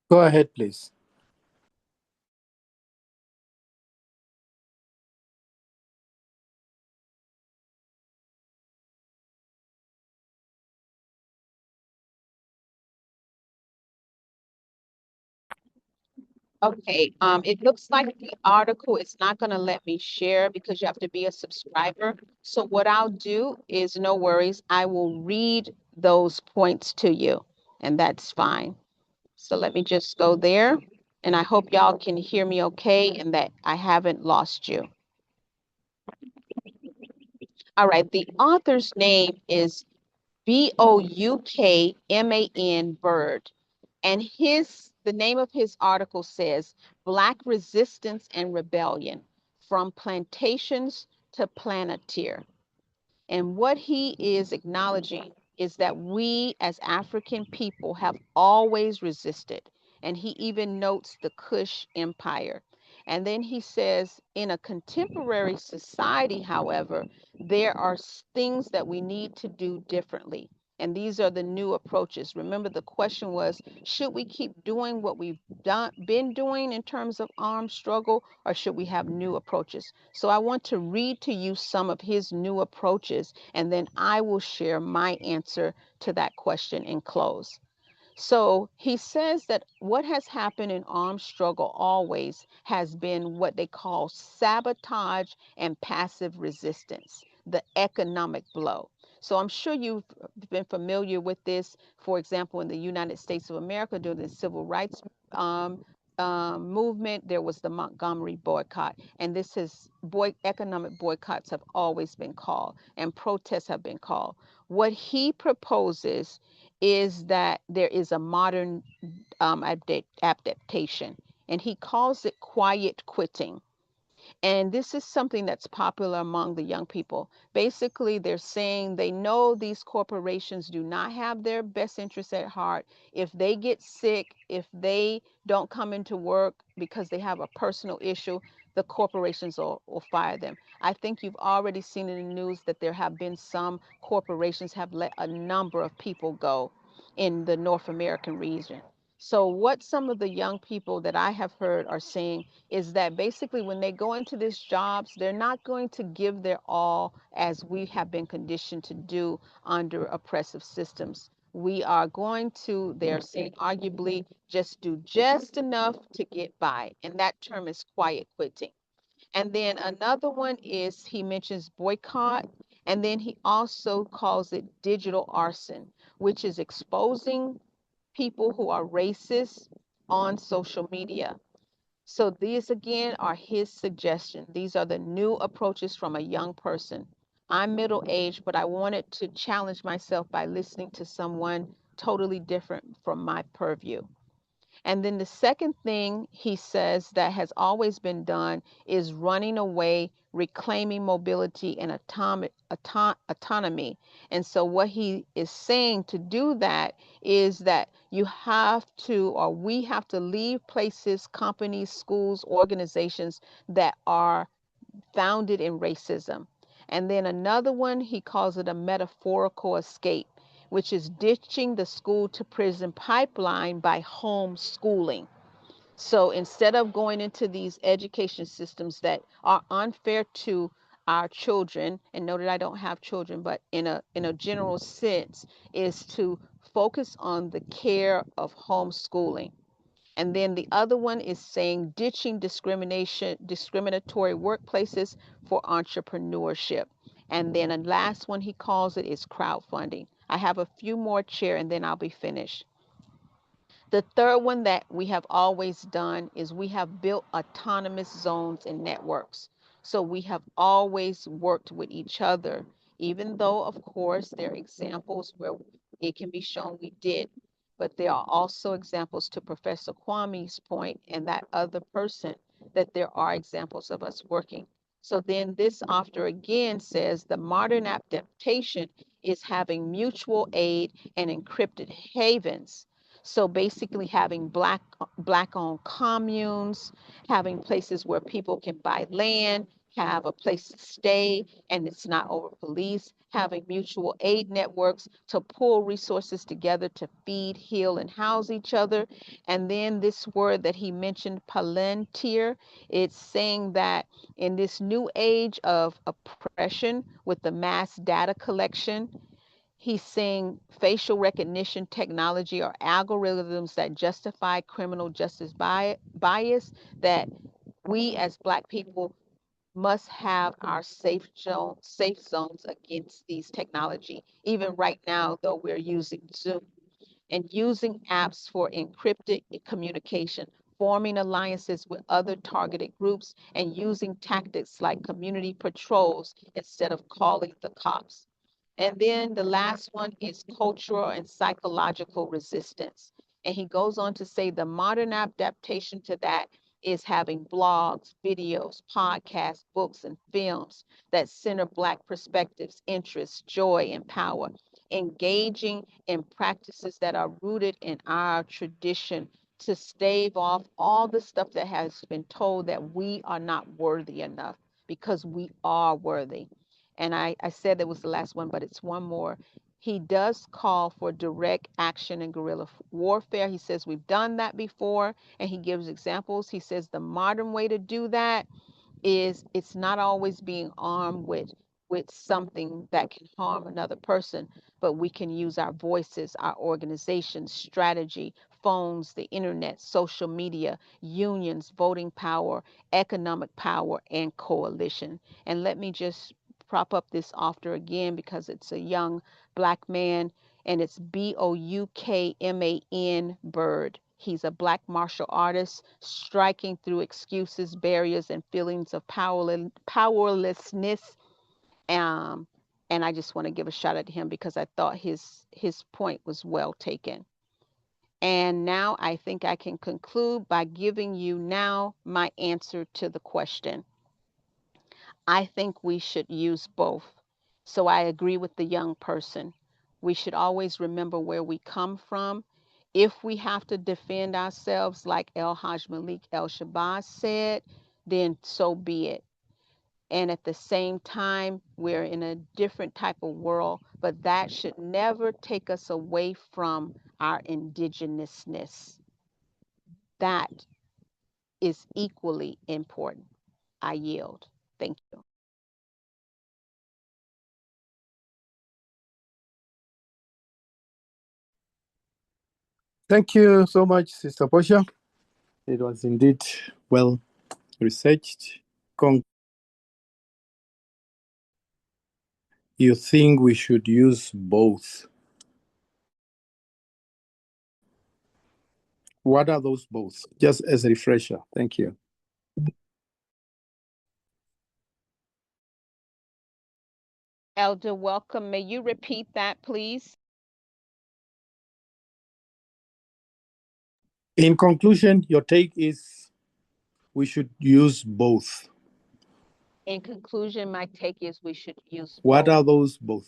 Go ahead, please. Okay, it looks like the article is not going to let me share because you have to be a subscriber. So what I'll do is, no worries, I will read those points to you, and that's fine. So let me just go there, and I hope y'all can hear me okay and that I haven't lost you. All right, the author's name is Boukman Bird. And the name of his article says Black Resistance and Rebellion from Plantations to Planeteer. And what he is acknowledging is that we as African people have always resisted. And he even notes the Kush Empire. And then he says, in a contemporary society, however, there are things that we need to do differently. And these are the new approaches. Remember, the question was, should we keep doing what we've been doing in terms of armed struggle, or should we have new approaches? So I want to read to you some of his new approaches, and then I will share my answer to that question and close. So he says that what has happened in armed struggle always has been what they call sabotage and passive resistance, the economic blow. So I'm sure you've been familiar with this. For example, in the United States of America during the civil rights um, movement, there was the Montgomery boycott. And economic boycotts have always been called, and protests have been called. What he proposes is that there is a modern adaptation, and he calls it quiet quitting. And this is something that's popular among the young people. Basically, they're saying they know these corporations do not have their best interests at heart. If they get sick, if they don't come into work because they have a personal issue, the corporations will fire them. I think you've already seen in the news that there have been some corporations have let a number of people go in the North American region. So what some of the young people that I have heard are saying is that basically when they go into these jobs, they're not going to give their all as we have been conditioned to do under oppressive systems. We are going to, they're saying, arguably just do just enough to get by. And that term is quiet quitting. And then another one is he mentions boycott. And then he also calls it digital arson, which is exposing people who are racist on social media. So these again are his suggestions. These are the new approaches from a young person. I'm middle aged, but I wanted to challenge myself by listening to someone totally different from my purview. And then the second thing he says that has always been done is running away, reclaiming mobility and autonomy. And so, what he is saying to do that is that you have to, or we have to leave places, companies, schools, organizations that are founded in racism. And then another one, he calls it a metaphorical escape, which is ditching the school to prison pipeline by homeschooling. So instead of going into these education systems that are unfair to our children, and know that I don't have children, but in a general sense, is to focus on the care of homeschooling. And then the other one is saying ditching discriminatory workplaces for entrepreneurship. And then a last one he calls it is crowdfunding. I have a few more, Chair, and then I'll be finished. The third one that we have always done is we have built autonomous zones and networks. So we have always worked with each other, even though, of course, there are examples where it can be shown we did. But there are also examples, to Professor Kwame's point and that other person, that there are examples of us working. So then this author again says the modern adaptation is having mutual aid and encrypted havens. So basically having black owned communes, having places where people can buy land, have a place to stay and it's not over police, having mutual aid networks to pull resources together to feed, heal, and house each other. And then this word that he mentioned, palantir, it's saying that in this new age of oppression with the mass data collection, He's saying facial recognition technology or algorithms that justify criminal justice bias, that we as Black people must have our safe zones against these technology. Even right now, though, we're using Zoom and using apps for encrypted communication, forming alliances with other targeted groups, and using tactics like community patrols instead of calling the cops. And then the last one is cultural and psychological resistance. And he goes on to say the modern adaptation to that is having blogs, videos, podcasts, books, and films that center Black perspectives, interests, joy, and power, engaging in practices that are rooted in our tradition to stave off all the stuff that has been told that we are not worthy enough, because we are worthy. And I said that was the last one, but it's one more. He does call for direct action and guerrilla warfare. He says we've done that before, and he gives examples. He says the modern way to do that is it's not always being armed with something that can harm another person, but we can use our voices, our organizations, strategy, phones, the internet, social media, unions, voting power, economic power, and coalition. And let me just prop up this author again because it's a young Black man, and it's Boukman Bird. He's a Black martial artist striking through excuses, barriers, and feelings of powerlessness. Um, and I just want to give a shout out to him because I thought his point was well taken. And now I think I can conclude by giving you now my answer to the question. I think we should use both. So I agree with the young person. We should always remember where we come from. If we have to defend ourselves, like El Haj Malik El Shabazz said, then so be it. And at the same time, we're in a different type of world, but that should never take us away from our indigenousness. That is equally important. I yield. Thank you. Thank you so much, Sister Portia. It was indeed well researched. You think we should use both? What are those both? Just as a refresher. Thank you. Elder, welcome. May you repeat that, please? In conclusion, your take is we should use both. In conclusion, my take is we should use What both. are those both?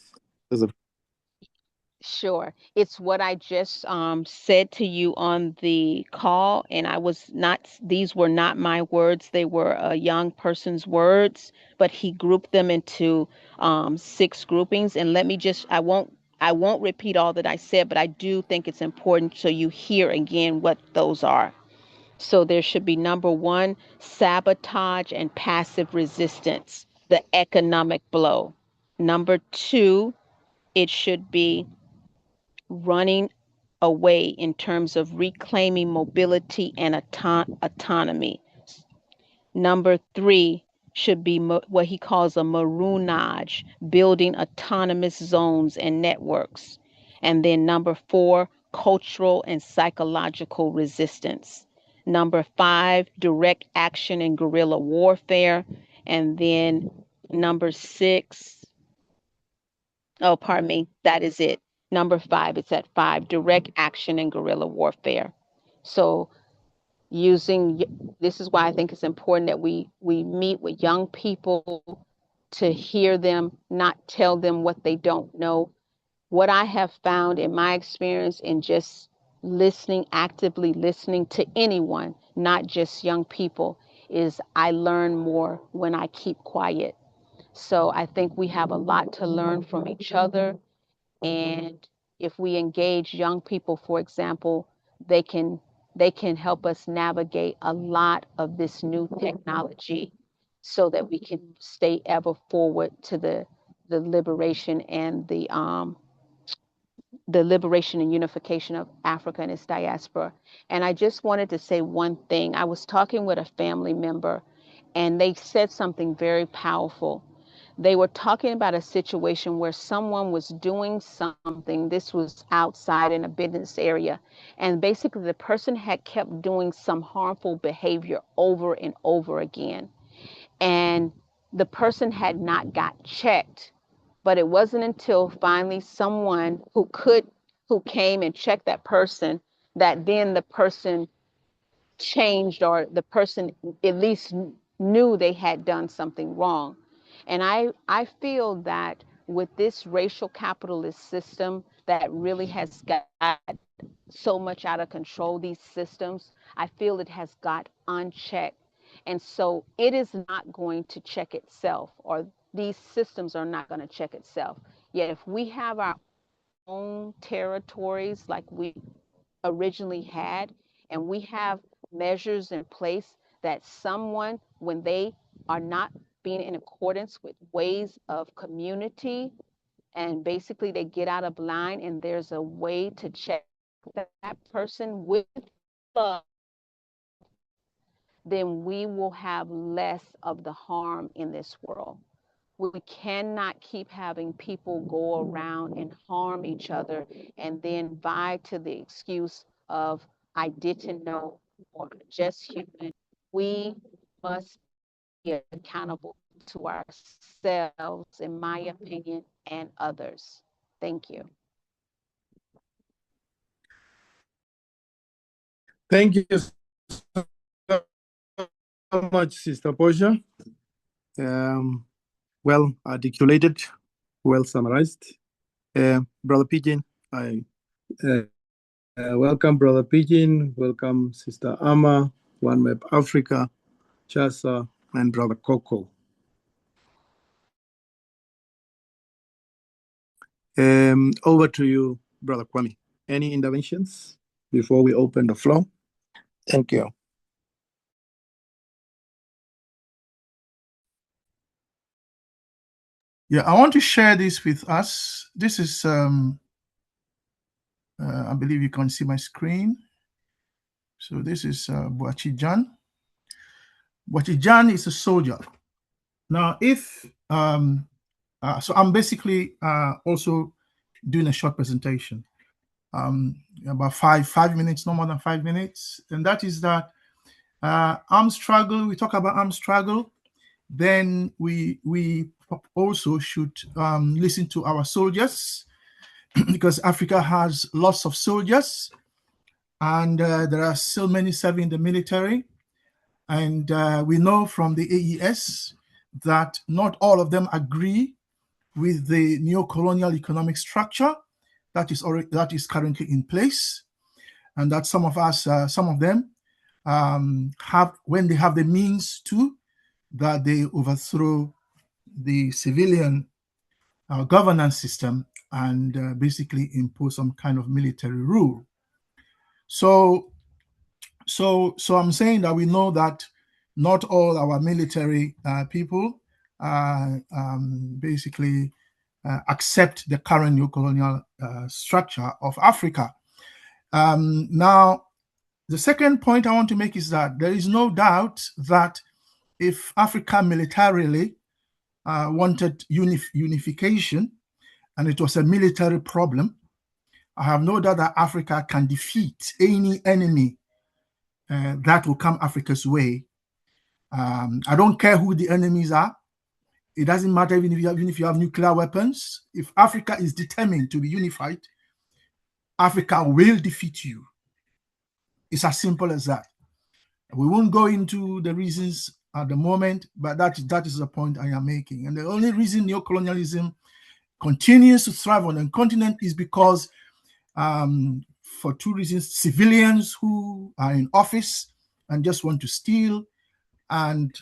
Sure. It's what I just said to you on the call, and I was not, these were not my words. They were a young person's words, but he grouped them into 6 groupings. And let me just, I won't repeat all that I said, but I do think it's important so you hear again what those are. So there should be number 1, sabotage and passive resistance, the economic blow. Number 2, it should be running away in terms of reclaiming mobility and autonomy. Number 3 should be what he calls a maroonage, building autonomous zones and networks. And then number 4, cultural and psychological resistance. Number 5, direct action and guerrilla warfare. And then number 6, oh, pardon me, that is it. Number 5, it's at 5, direct action and guerrilla warfare. So this is why I think it's important that we meet with young people to hear them, not tell them what they don't know. What I have found in my experience in just listening, actively listening to anyone, not just young people, is I learn more when I keep quiet. So I think we have a lot to learn from each other. And if we engage young people, for example, they can help us navigate a lot of this new technology so that we can stay ever forward to the liberation and the the liberation and unification of Africa and its diaspora. And I just wanted to say one thing. I was talking with a family member, and they said something very powerful. They were talking about a situation where someone was doing something. This was outside in a business area. And basically, the person had kept doing some harmful behavior over and over again. And the person had not got checked. But it wasn't until finally someone who came and checked that person, that then the person changed, or the person at least knew they had done something wrong. And I feel that with this racial capitalist system that really has got so much out of control, these systems, I feel it has got unchecked. And so it is not going to check itself, or these systems are not going to check itself. Yet if we have our own territories like we originally had, and we have measures in place that someone, when they are not being in accordance with ways of community, and basically they get out of line, and there's a way to check that person with love, then we will have less of the harm in this world. We cannot keep having people go around and harm each other and then vie to the excuse of, I didn't know, or just human. We must be accountable to ourselves, in my opinion, and others. Thank you. Thank you so much, Sister Portia. Well articulated, well summarized. Brother Pigeon, I welcome Brother Pigeon, welcome Sister Ama, One Map Africa, Chasa, and Brother Coco. Over to you, Brother Kwame. Any interventions before we open the floor? Thank you. Yeah, I want to share this with us. This is, I believe you can see my screen. So this is Boachi Jan. Boachi Jan is a soldier. Now, if, so I'm basically also doing a short presentation, about five minutes, no more than 5 minutes. And that is that armed struggle, we talk about armed struggle, then we also should listen to our soldiers, because Africa has lots of soldiers, and there are so many serving in the military. And we know from the AES that not all of them agree with the neo-colonial economic structure that is currently in place, and that some of them have, when they have the means to, that they overthrow the civilian governance system and basically impose some kind of military rule. So I'm saying that we know that not all our military people basically accept the current neo-colonial structure of Africa. Now, the second point I want to make is that there is no doubt that if Africa militarily wanted unification, and it was a military problem, I have no doubt that Africa can defeat any enemy that will come Africa's way. I don't care who the enemies are. It doesn't matter even if you have nuclear weapons. If Africa is determined to be unified, Africa will defeat you. It's as simple as that. We won't go into the reasons at the moment, but that is the point I am making. And the only reason neocolonialism continues to thrive on the continent is because, for two reasons: civilians who are in office and just want to steal, and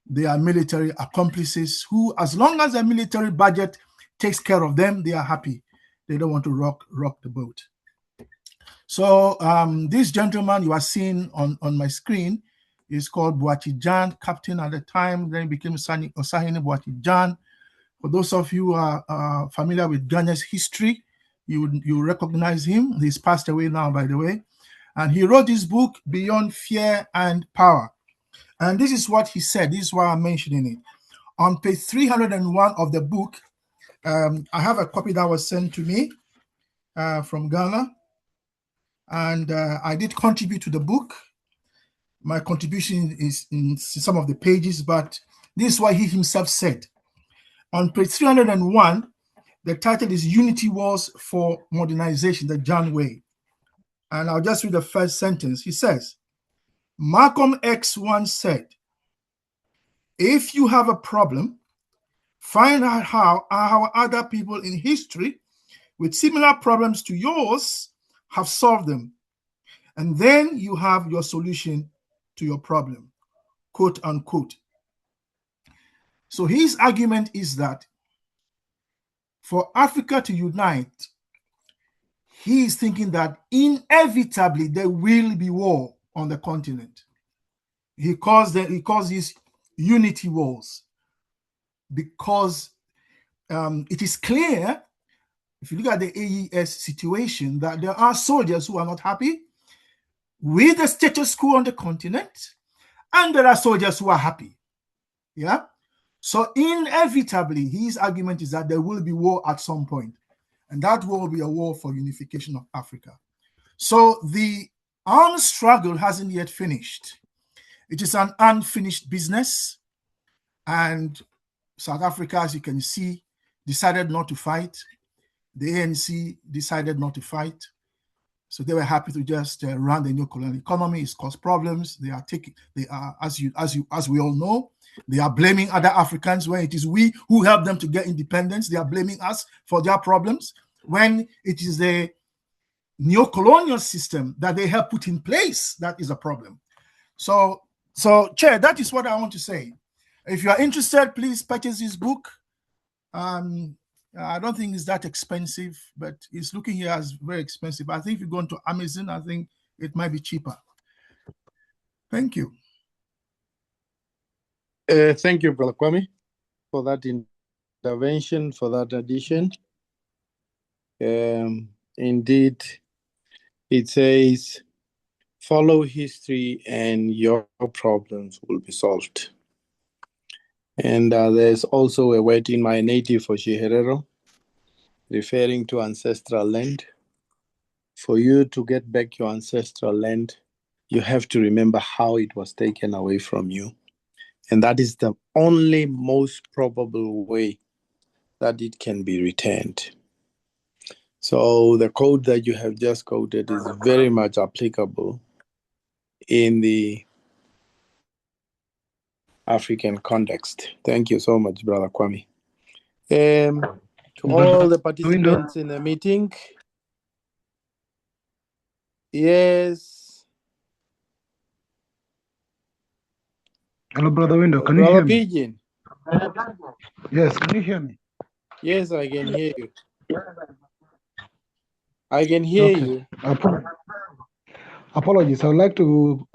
they are military accomplices who, as long as the military budget takes care of them, they are happy. They don't want to rock the boat. So this gentleman you are seeing on my screen is called Boachi Jan, captain at the time, then became Osahene Boachi Jan. For those of you who are familiar with Ghana's history, You recognize him. He's passed away now, by the way. And he wrote this book, Beyond Fear and Power. And this is what he said. This is why I'm mentioning it. On page 301 of the book, I have a copy that was sent to me from Ghana. And I did contribute to the book. My contribution is in some of the pages, but this is what he himself said. On page 301, the title is Unity Wars for Modernization, the John Way. And I'll just read the first sentence. He says, Malcolm X once said, if you have a problem, find out how other people in history with similar problems to yours have solved them. And then you have your solution to your problem, quote unquote. So his argument is that for Africa to unite, he is thinking that inevitably there will be war on the continent. He calls these unity wars because it is clear, if you look at the AES situation, that there are soldiers who are not happy with the status quo on the continent, and there are soldiers who are happy. Yeah. So inevitably, his argument is that there will be war at some point, and that war will be a war for unification of Africa. So the armed struggle hasn't yet finished. It is an unfinished business, and South Africa, as you can see, decided not to fight. The ANC decided not to fight. So they were happy to just run the new colonial economy. It's caused problems. They are, as we all know, they are blaming other Africans when it is we who helped them to get independence. They are blaming us for their problems when it is the neo-colonial system that they have put in place that is a problem. So Chair, that is what I want to say. If you are interested, please purchase this book. I don't think it's that expensive, but it's looking here as very expensive. I think if you go into Amazon, I think it might be cheaper. Thank you. Thank you, Brother Kwame, for that intervention, for that addition. Indeed, it says, follow history and your problems will be solved. And there's also a word in my native for Shiherero, referring to ancestral land. For you to get back your ancestral land, you have to remember how it was taken away from you. And that is the only most probable way that it can be returned. So the code that you have just quoted is very much applicable in the African context. Thank you so much, Brother Kwame. To all the participants in the meeting, yes. Hello, Brother Window. Can you hear me? Pigeon. Yes, can you hear me? Yes, I can hear you. I can hear you. Apologies. I would like to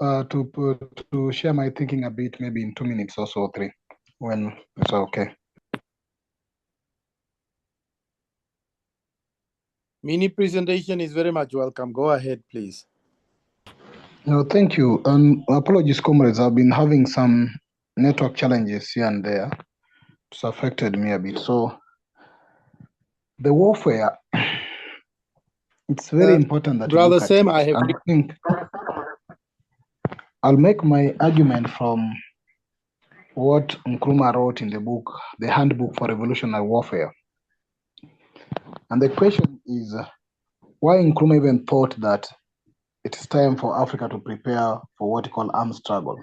share my thinking a bit, maybe in 2 minutes or so, 3, when it's okay. Mini presentation is very much welcome. Go ahead, please. No, thank you. Apologies, comrades. I've been having some network challenges here and there. It's affected me a bit. So the warfare, it's very important that Brother you look Sam, at it. I think I'll make my argument from what Nkrumah wrote in the book, the Handbook for Revolutionary Warfare. And the question is, why Nkrumah even thought that it's time for Africa to prepare for what he called armed struggle.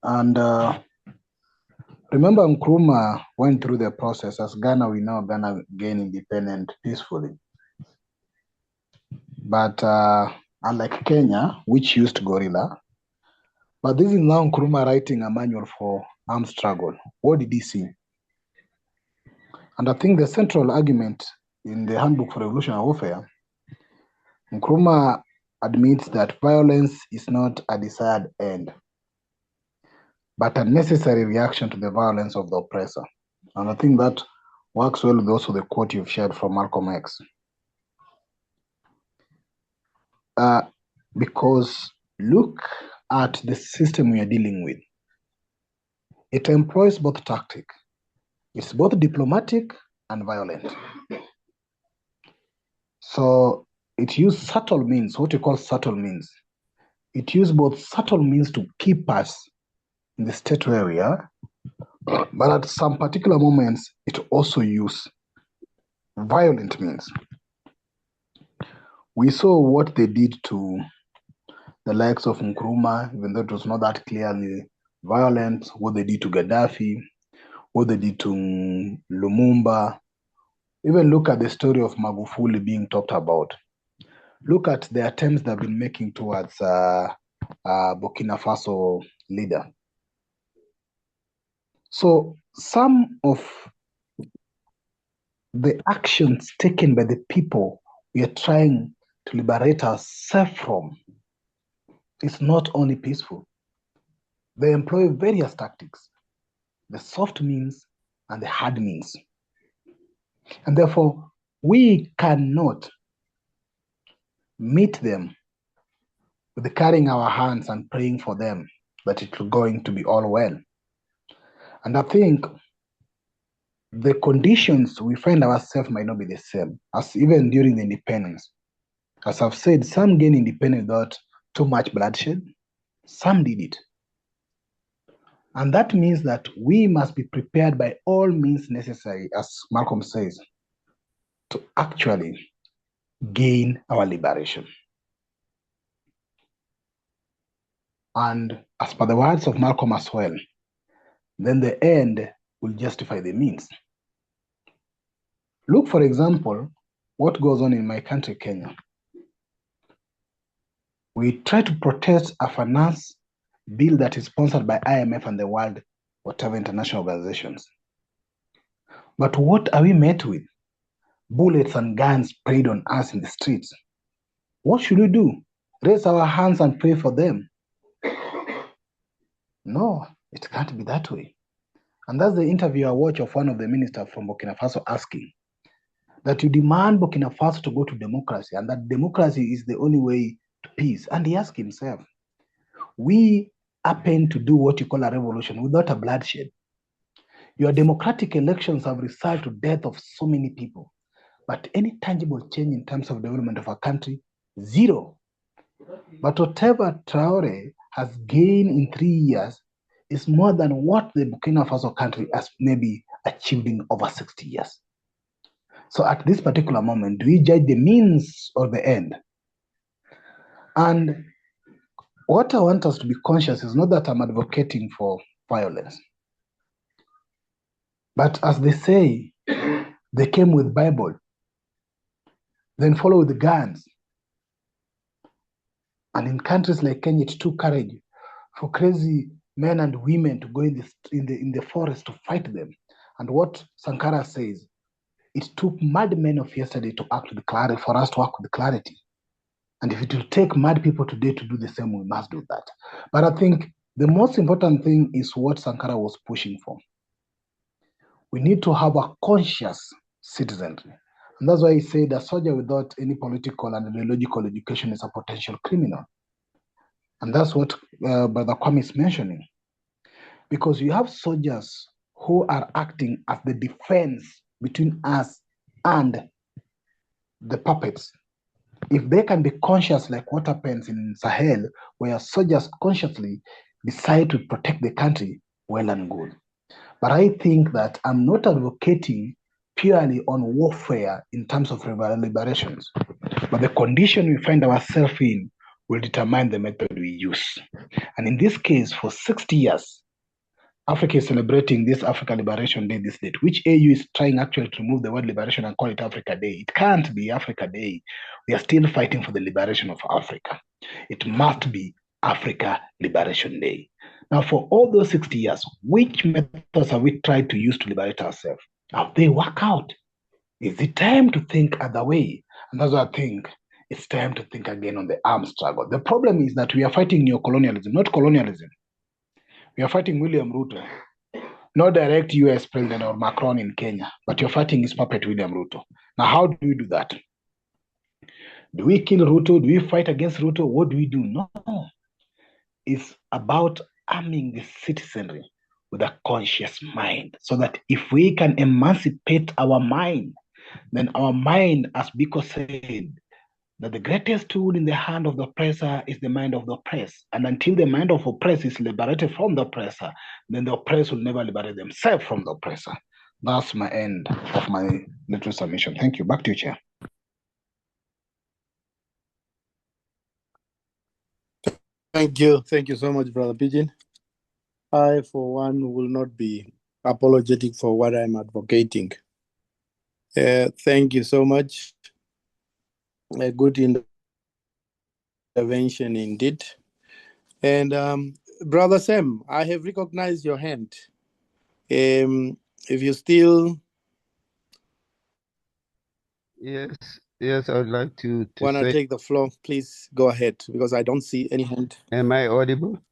And remember, Nkrumah went through the process. As Ghana, we know Ghana gained independence peacefully. But unlike Kenya, which used guerrilla, but this is now Nkrumah writing a manual for armed struggle. What did he see? And I think the central argument in the Handbook for Revolutionary Warfare, Nkrumah admits that violence is not a desired end, but a necessary reaction to the violence of the oppressor. And I think that works well with also the quote you've shared from Malcolm X. Because look at the system we are dealing with. It employs both tactic. It's both diplomatic and violent. So it uses subtle means, what you call subtle means. It uses both subtle means to keep us in the state where we are, but at some particular moments, it also uses violent means. We saw what they did to the likes of Nkrumah, even though it was not that clearly violent, what they did to Gaddafi, what they did to Lumumba. Even look at the story of Magufuli being talked about. Look at the attempts they've been making towards Burkina Faso leader. So some of the actions taken by the people we are trying to liberate ourselves from is not only peaceful. They employ various tactics, the soft means and the hard means. And therefore, we cannot meet them with carrying our hands and praying for them that it's going to be all well. And I think the conditions we find ourselves might not be the same as even during the independence. As I've said, some gained independence without too much bloodshed. Some did it. And that means that we must be prepared by all means necessary, as Malcolm says, to actually gain our liberation. And as per the words of Malcolm as well, then the end will justify the means. Look, for example, what goes on in my country, Kenya. We try to protest a finance bill that is sponsored by IMF and the world, whatever international organizations. But what are we met with? Bullets and guns sprayed on us in the streets. What should we do? Raise our hands and pray for them? No, it can't be that way. And that's the interview I watched of one of the ministers from Burkina Faso asking that you demand Burkina Faso to go to democracy and that democracy is the only way to peace. And he asked himself, we happen to do what you call a revolution without a bloodshed. Your democratic elections have resulted to death of so many people. But any tangible change in terms of development of a country, zero. But whatever Traore has gained in 3 years is more than what the Burkina Faso country has maybe achieved in over 60 years. So at this particular moment, do we judge the means or the end? And what I want us to be conscious is not that I'm advocating for violence. But as they say, they came with Bible, then follow with the guns. And in countries like Kenya, it took courage for crazy men and women to go in the forest to fight them. And what Sankara says, it took mad men of yesterday to act with clarity, for us to act with clarity. And if it will take mad people today to do the same, we must do that. But I think the most important thing is what Sankara was pushing for. We need to have a conscious citizenry. And that's why he said a soldier without any political and ideological education is a potential criminal. And that's what Brother Kwame is mentioning. Because you have soldiers who are acting as the defense between us and the puppets. If they can be conscious, like what happens in Sahel, where soldiers consciously decide to protect the country, well and good. But I think that I'm not advocating purely on warfare in terms of liberations. But the condition we find ourselves in will determine the method we use. And in this case, for 60 years, Africa is celebrating this Africa Liberation Day this date, which AU is trying actually to remove the word liberation and call it Africa Day. It can't be Africa Day. We are still fighting for the liberation of Africa. It must be Africa Liberation Day. Now, for all those 60 years, which methods have we tried to use to liberate ourselves? Have they worked out? Is it time to think other way? And that's what I think. It's time to think again on the arms struggle. The problem is that we are fighting neocolonialism, not colonialism. We are fighting William Ruto, not direct US President or Macron in Kenya, but you're fighting his puppet William Ruto. Now, how do we do that? Do we kill Ruto? Do we fight against Ruto? What do we do? No. It's about arming the citizenry with a conscious mind so that if we can emancipate our mind, then our mind, as Biko said, that the greatest tool in the hand of the oppressor is the mind of the oppressed. And until the mind of oppressed is liberated from the oppressor, then the oppressed will never liberate themselves from the oppressor. That's my end of my little submission. Thank you. Back to you, Chair. Thank you. Thank you so much, Brother Pigeon. I, for one, will not be apologetic for what I'm advocating. Thank you so much. A good intervention indeed. And Brother Sam, I have recognized your hand. If you still Yes, I would like to want to say, take the floor, please go ahead, because I don't see any hand. am I audible?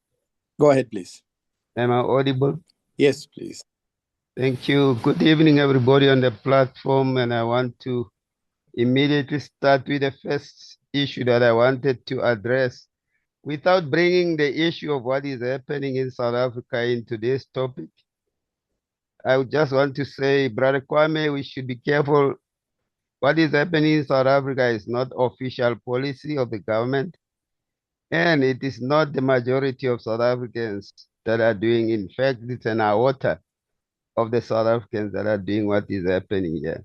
Go ahead, please. Am I audible? Yes, please. Thank you. Good evening, everybody on the platform. And I want to immediately start with the first issue that I wanted to address without bringing the issue of what is happening in South Africa into this topic. I would just want to say, Brother Kwame, we should be careful. What is happening in South Africa is not official policy of the government, and it is not the majority of South Africans that are doing. In fact, it's an iota of the South Africans that are doing what is happening here.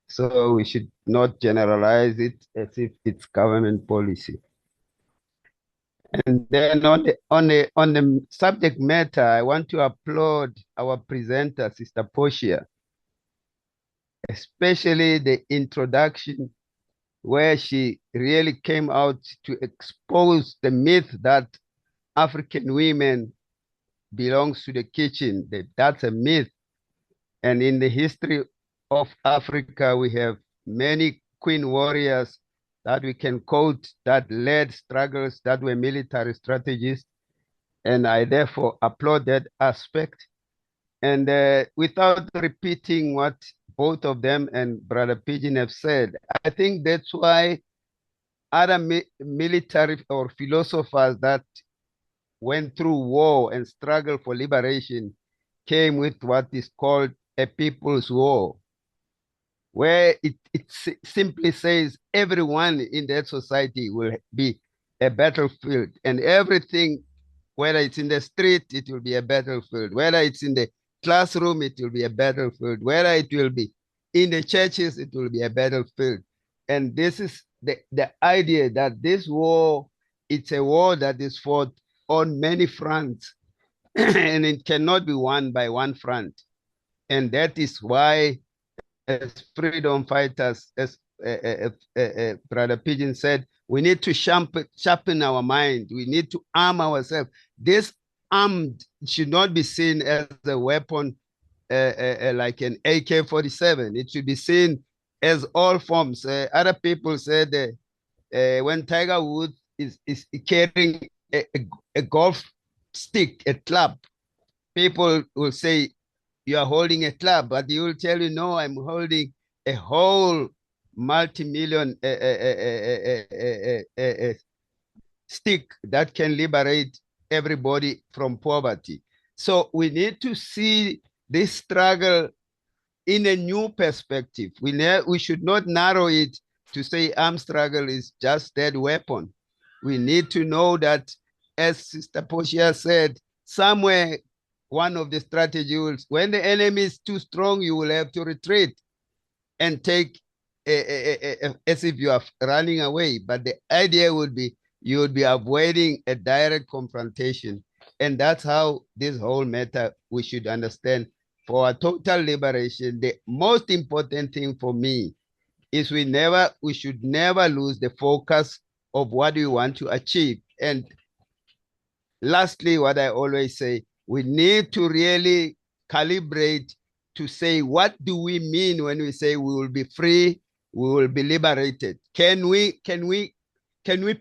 So we should not generalize it as if it's government policy. And then on the subject matter, I want to applaud our presenter, Sister Portia, especially the introduction where she really came out to expose the myth that African women belongs to the kitchen. That's a myth. And in the history of Africa, we have many queen warriors that we can quote that led struggles that were military strategies. And I therefore applaud that aspect. And without repeating what both of them and Brother Pigeon have said, I think that's why other military or philosophers that went through war and struggle for liberation came with what is called a people's war, where it simply says everyone in that society will be a battlefield, and everything, whether it's in the street, it will be a battlefield, whether it's in the classroom, it will be a battlefield, whether it will be in the churches, it will be a battlefield. And this is the idea that this war, it's a war that is fought on many fronts, and it cannot be won by one front. And that is why, as freedom fighters, as Brother Pigeon said, we need to sharpen our mind. We need to arm ourselves. This armed should not be seen as a weapon like an AK-47. It should be seen as all forms. Other people said when Tiger Woods is carrying a golf stick, a club, people will say, you are holding a club, but he will tell you, no, I'm holding a whole multi-million stick that can liberate everybody from poverty. So we need to see this struggle in a new perspective. We should not narrow it to say armed struggle is just that weapon. We need to know that, as Sister Portia said, somewhere one of the strategies, when the enemy is too strong, you will have to retreat and take as if you are running away. But the idea would be you would be avoiding a direct confrontation. And that's how this whole matter we should understand. For our total liberation, the most important thing for me is we should never lose the focus of what we want to achieve. And lastly, what I always say, we need to really calibrate to say, what do we mean when we say we will be free, we will be liberated? Can we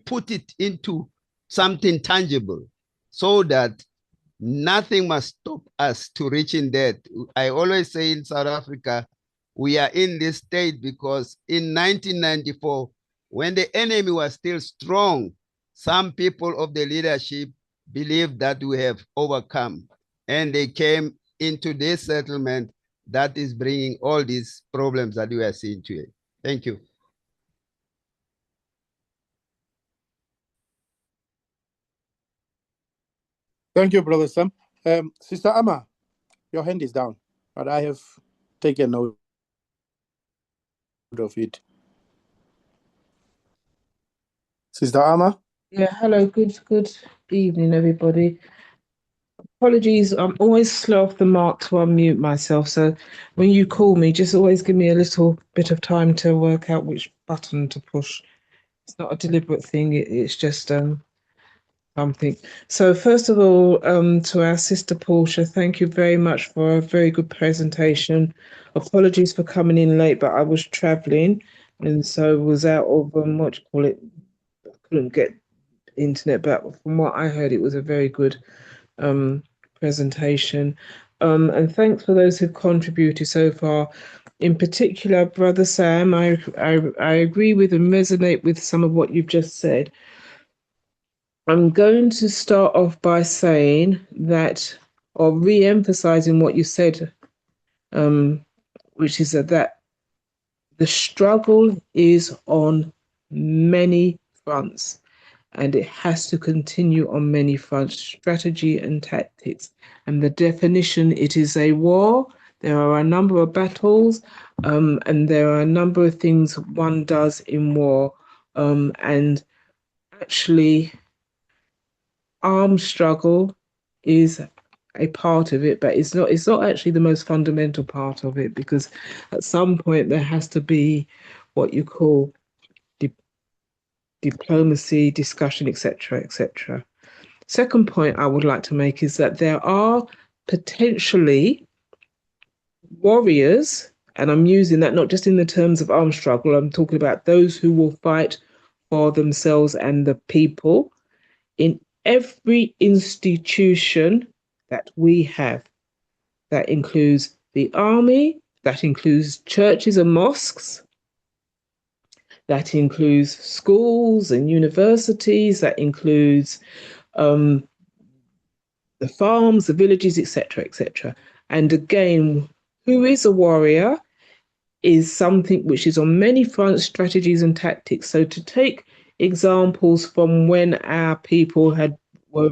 put it into something tangible so that Nothing must stop us to reaching that. I always say in South Africa, we are in this state because in 1994, when the enemy was still strong, some people of the leadership believed that we have overcome, and they came into this settlement that is bringing all these problems that we are seeing today. Thank you. Thank you, Brother Sam. Sister Amma, your hand is down, but I have taken note of it. Sister Amma? Yeah, hello, good evening, everybody. Apologies, I'm always slow off the mark to unmute myself, so when you call me, just always give me a little bit of time to work out which button to push. It's not a deliberate thing, it's just something. So first of all, to our sister Portia, thank you very much for a very good presentation. Apologies for coming in late, but I was traveling and so was out of what you call it, couldn't get internet, but from what I heard, it was a very good presentation. And thanks for those who've contributed so far. In particular, Brother Sam, I agree with and resonate with some of what you've just said. I'm going to start off by saying that, or re-emphasizing what you said, which is that the struggle is on many fronts. And it has to continue on many fronts, strategy and tactics. And the definition, it is a war. There are a number of battles, and there are a number of things one does in war. And actually, armed struggle is a part of it, but it's not actually the most fundamental part of it, because at some point there has to be what you call diplomacy, discussion, etc., etc. Second point I would like to make is that there are potentially warriors, and I'm using that not just in the terms of armed struggle, I'm talking about those who will fight for themselves and the people in every institution that we have. That includes the army, that includes churches and mosques, that includes schools and universities, that includes the farms, the villages, etc., etc. And again, who is a warrior is something which is on many fronts, strategies and tactics. So to take examples from when our people were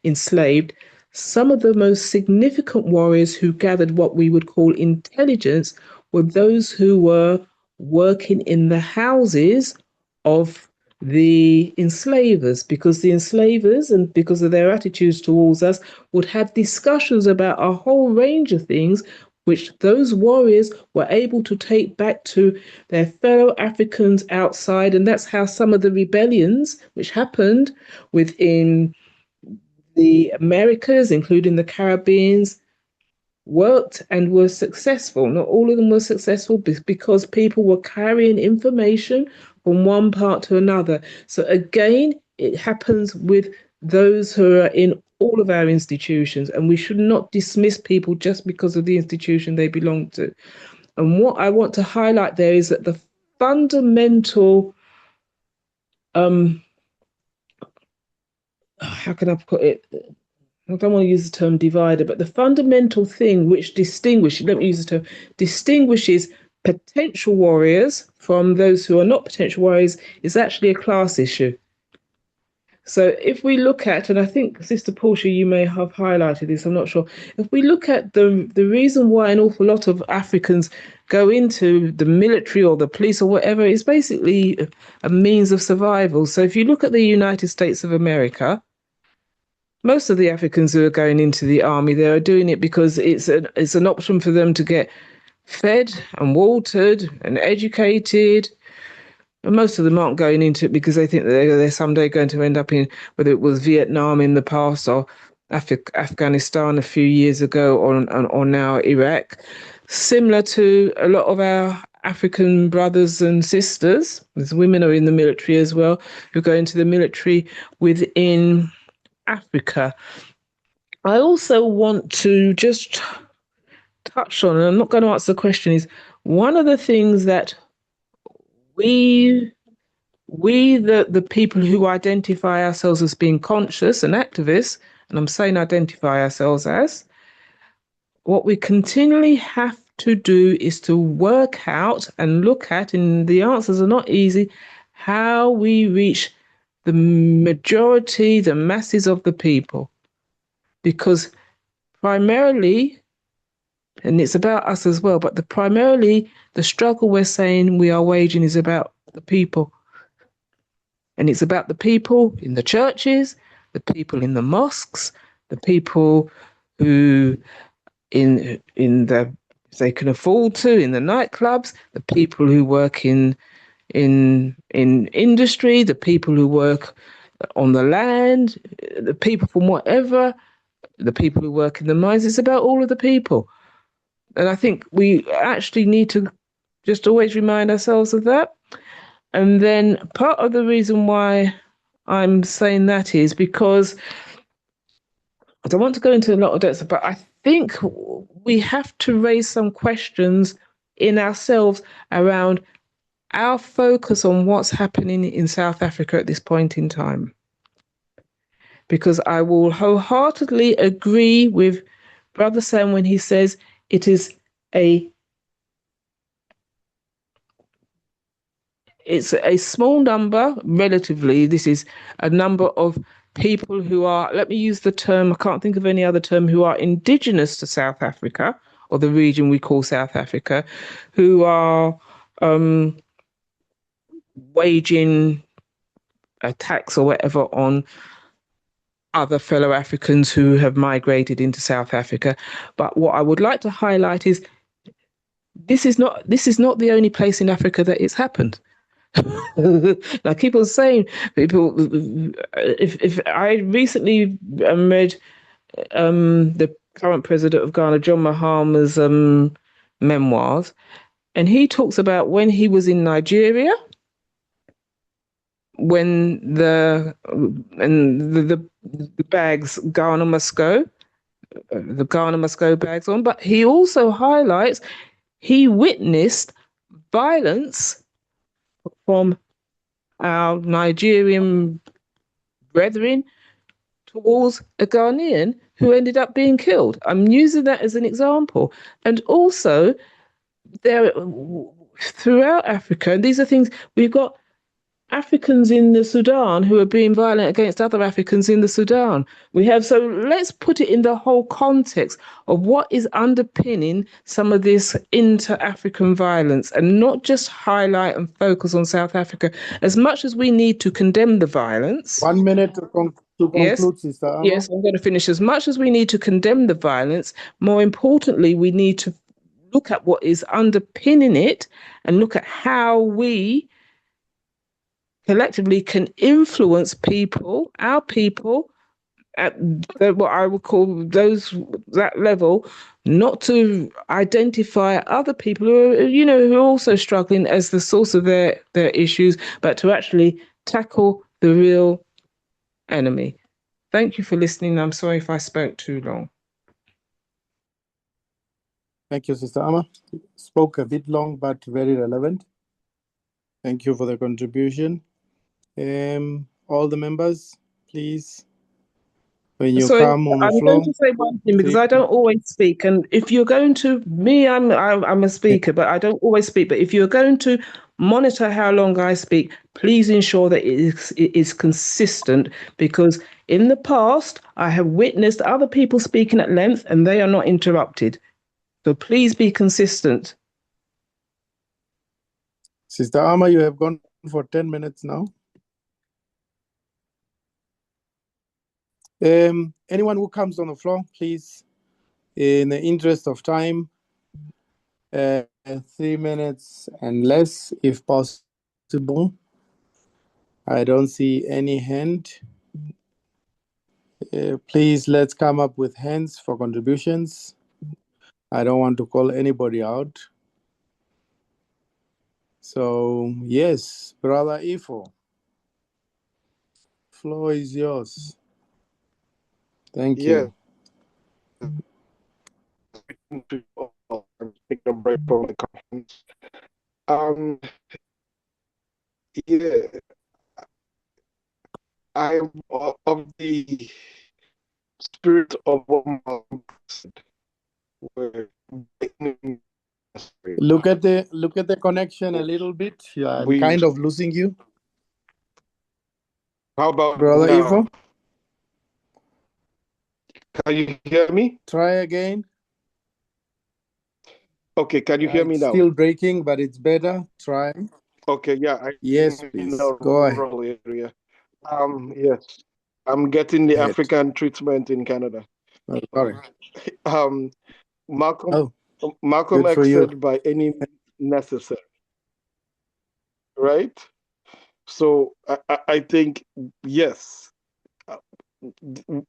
enslaved, some of the most significant warriors who gathered what we would call intelligence were those who were working in the houses of the enslavers, because the enslavers, and because of their attitudes towards us, would have discussions about a whole range of things which those warriors were able to take back to their fellow Africans outside. And that's how some of the rebellions which happened within the Americas, including the Caribbeans, worked and were successful. Not all of them were successful because people were carrying information from one part to another. So again, it happens with those who are in all of our institutions, and we should not dismiss people just because of the institution they belong to. And what I want to highlight there is that the fundamental, how can I put it? I don't want to use the term divider, but the fundamental thing which distinguishes potential warriors from those who are not potential warriors is actually a class issue. So if we look at, and I think Sister Portia, you may have highlighted this, I'm not sure. If we look at the reason why an awful lot of Africans go into the military or the police or whatever, is basically a means of survival. So if you look at the United States of America, most of the Africans who are going into the army, they are doing it because it's an option for them to get fed and watered and educated. And most of them aren't going into it because they think that they're someday going to end up in, whether it was Vietnam in the past or Afghanistan a few years ago, or now Iraq. Similar to a lot of our African brothers and sisters, as women are in the military as well, who go into the military within Africa. I also want to just touch on, and I'm not going to answer the question, is one of the things that we the people who identify ourselves as being conscious and activists, and I'm saying identify ourselves as, what we continually have to do is to work out and look at, and the answers are not easy, how we reach the majority, the masses of the people. Because primarily, and it's about us as well, but primarily the struggle we're saying we are waging is about the people. And it's about the people in the churches, the people in the mosques, the people who in the, if they can afford to, in the nightclubs, the people who work in industry, the people who work on the land, the people from whatever, the people who work in the mines. It's about all of the people. And I think we actually need to just always remind ourselves of that. And then part of the reason why I'm saying that is because I don't want to go into a lot of depth, but I think we have to raise some questions in ourselves around our focus on what's happening in South Africa at this point in time. Because I will wholeheartedly agree with Brother Sam when he says it is it's a small number, relatively. This is a number of people who are, let me use the term, I can't think of any other term, who are indigenous to South Africa, or the region we call South Africa, who are waging attacks or whatever on other fellow Africans who have migrated into South Africa. But what I would like to highlight is this is not the only place in Africa that it's happened. I keep on saying, people, if I recently read the current president of Ghana, John Mahama's memoirs, and he talks about when he was in Nigeria, when the bags Ghana must go, the Ghana must go bags on, but he also highlights he witnessed violence from our Nigerian brethren towards a Ghanaian who ended up being killed. I'm using that as an example. And also, there throughout Africa, and these are things, we've got Africans in the Sudan who are being violent against other Africans in the Sudan. So let's put it in the whole context of what is underpinning some of this inter-African violence, and not just highlight and focus on South Africa. As much as we need to condemn the violence. 1 minute to conclude, Sister Amma. Yes, I'm going to finish. As much as we need to condemn the violence, more importantly, we need to look at what is underpinning it and look at how we collectively can influence people, our people, at what I would call that level, not to identify other people who are, who are also struggling as the source of their issues, but to actually tackle the real enemy. Thank you for listening. I'm sorry if I spoke too long. Thank you, Sister Amma. Spoke a bit long, but very relevant. Thank you for the contribution. All the members, please, when you come on the I'm floor. going to say one thing, because I don't always speak. And if you're going to, I'm a speaker, but I don't always speak. But if you're going to monitor how long I speak, please ensure that it is consistent, because in the past, I have witnessed other people speaking at length and they are not interrupted. So please be consistent. Sister Amma, you have gone for 10 minutes now. Anyone who comes on the floor, please, in the interest of time, 3 minutes and less, if possible. I don't see any hand. Please, let's come up with hands for contributions. I don't want to call anybody out. So, yes, Brother Ifo, floor is yours. Thank you. Take a break from the conference. Yeah, I'm of the spirit of what my said. Look at the connection a little bit. Yeah, I'm We kind of losing you, how about brother now? Ivo. Can you hear me? Try again. Okay, can you hear me It's now? still breaking, but it's better. Try. Okay, yeah, Yes, I'm in please. a Go ahead. rural area. Yes, I'm getting the African treatment in Canada. Oh, sorry. Malcolm Good for X you. said, "By any means necessary," right? So I think yes, uh, the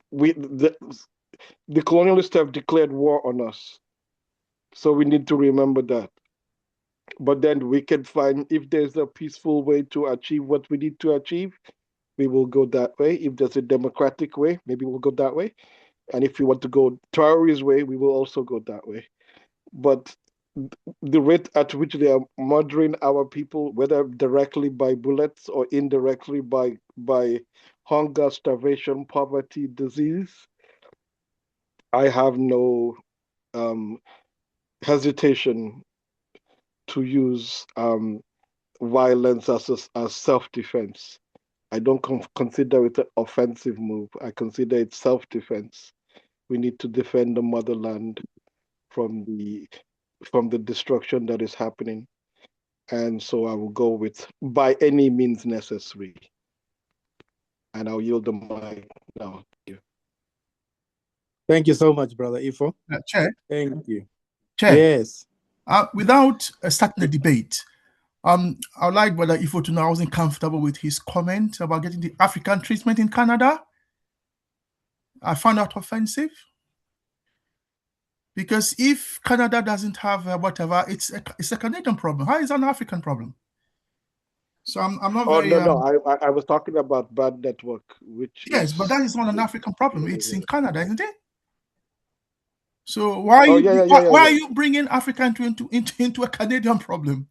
colonialists have declared war on us, so we need to remember that. But then we can find if there's a peaceful way to achieve what we need to achieve, we will go that way. If there's a democratic way, maybe we'll go that way. And if we want to go terrorist way, we will also go that way. But the rate at which they are murdering our people, whether directly by bullets or indirectly by hunger, starvation, poverty, disease, I have no hesitation to use violence as self-defense. I don't consider it an offensive move. I consider it self-defense. We need to defend the motherland from the destruction that is happening. And so I will go with by any means necessary. And I'll yield the mic now. Thank you so much, brother Ifo. Chair. Thank you. Chair. Yes. Without starting the debate, I would like Brother Ifo to know I wasn't comfortable with his comment about getting the African treatment in Canada. I found that offensive. Because if Canada doesn't have whatever, it's a Canadian problem. How is it an African problem? So I'm not very. No. I was talking about bad network, which yes, is, but that is not an African problem. It's in Canada, isn't it? So why are you bringing Africa into a Canadian problem?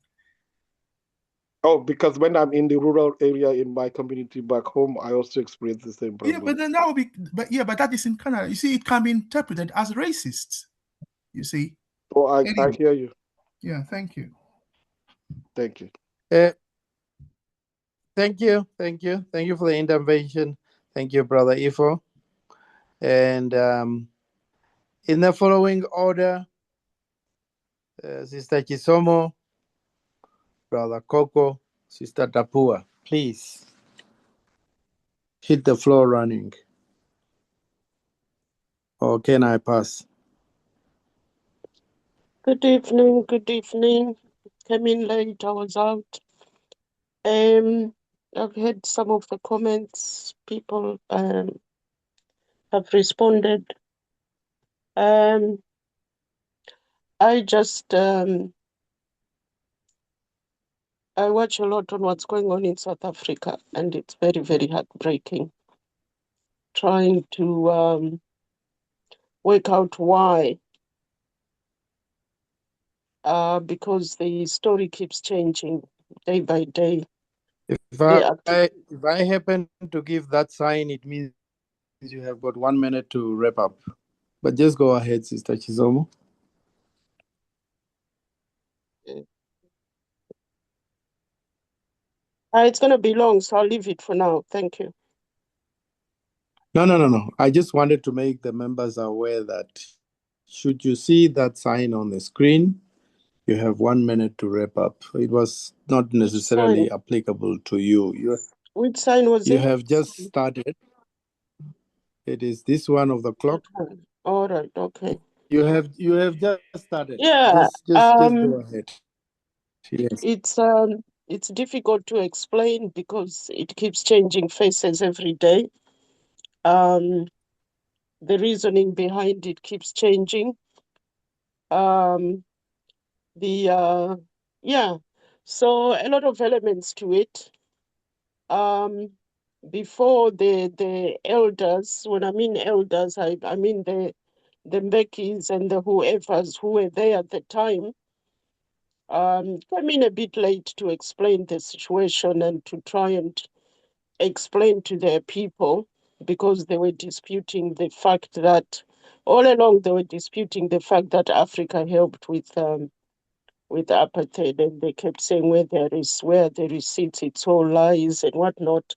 Oh, because when I'm in the rural area in my community back home, I also experience the same problem. Yeah, but then that will be, but that is in Canada. You see, it can be interpreted as racist. You see. Oh, I hear you. Yeah, thank you. Thank you. Thank you for the intervention. Thank you, brother Ifo. And in the following order, Sister Chisomo, brother Coco, Sister Tapua, please hit the floor running. Or can I pass? Good evening. Came in late, I was out. I've heard some of the comments people have responded. I just I watch a lot on what's going on in South Africa, and it's very, very heartbreaking. Trying to work out why. Because the story keeps changing day by day. If I happen to give that sign, it means you have got 1 minute to wrap up. But just go ahead, Sister Chisomo. It's going to be long, so I'll leave it for now. Thank you. No. I just wanted to make the members aware that should you see that sign on the screen, you have 1 minute to wrap up. It was not necessarily applicable to you. Which sign was it? You have just started. It is this one of the clock. All right. Okay. You have just started. Yeah. Just go ahead. Yes. It's difficult to explain because it keeps changing faces every day. The reasoning behind it keeps changing. So a lot of elements to it. Before the elders, when I mean elders, I mean the the Mbekis and the whoever's who were there at the time came in a bit late to explain the situation and to try and explain to their people, because they were disputing the fact that all along they were disputing the fact that Africa helped with apartheid, and they kept saying where the receipts, it's all lies and whatnot.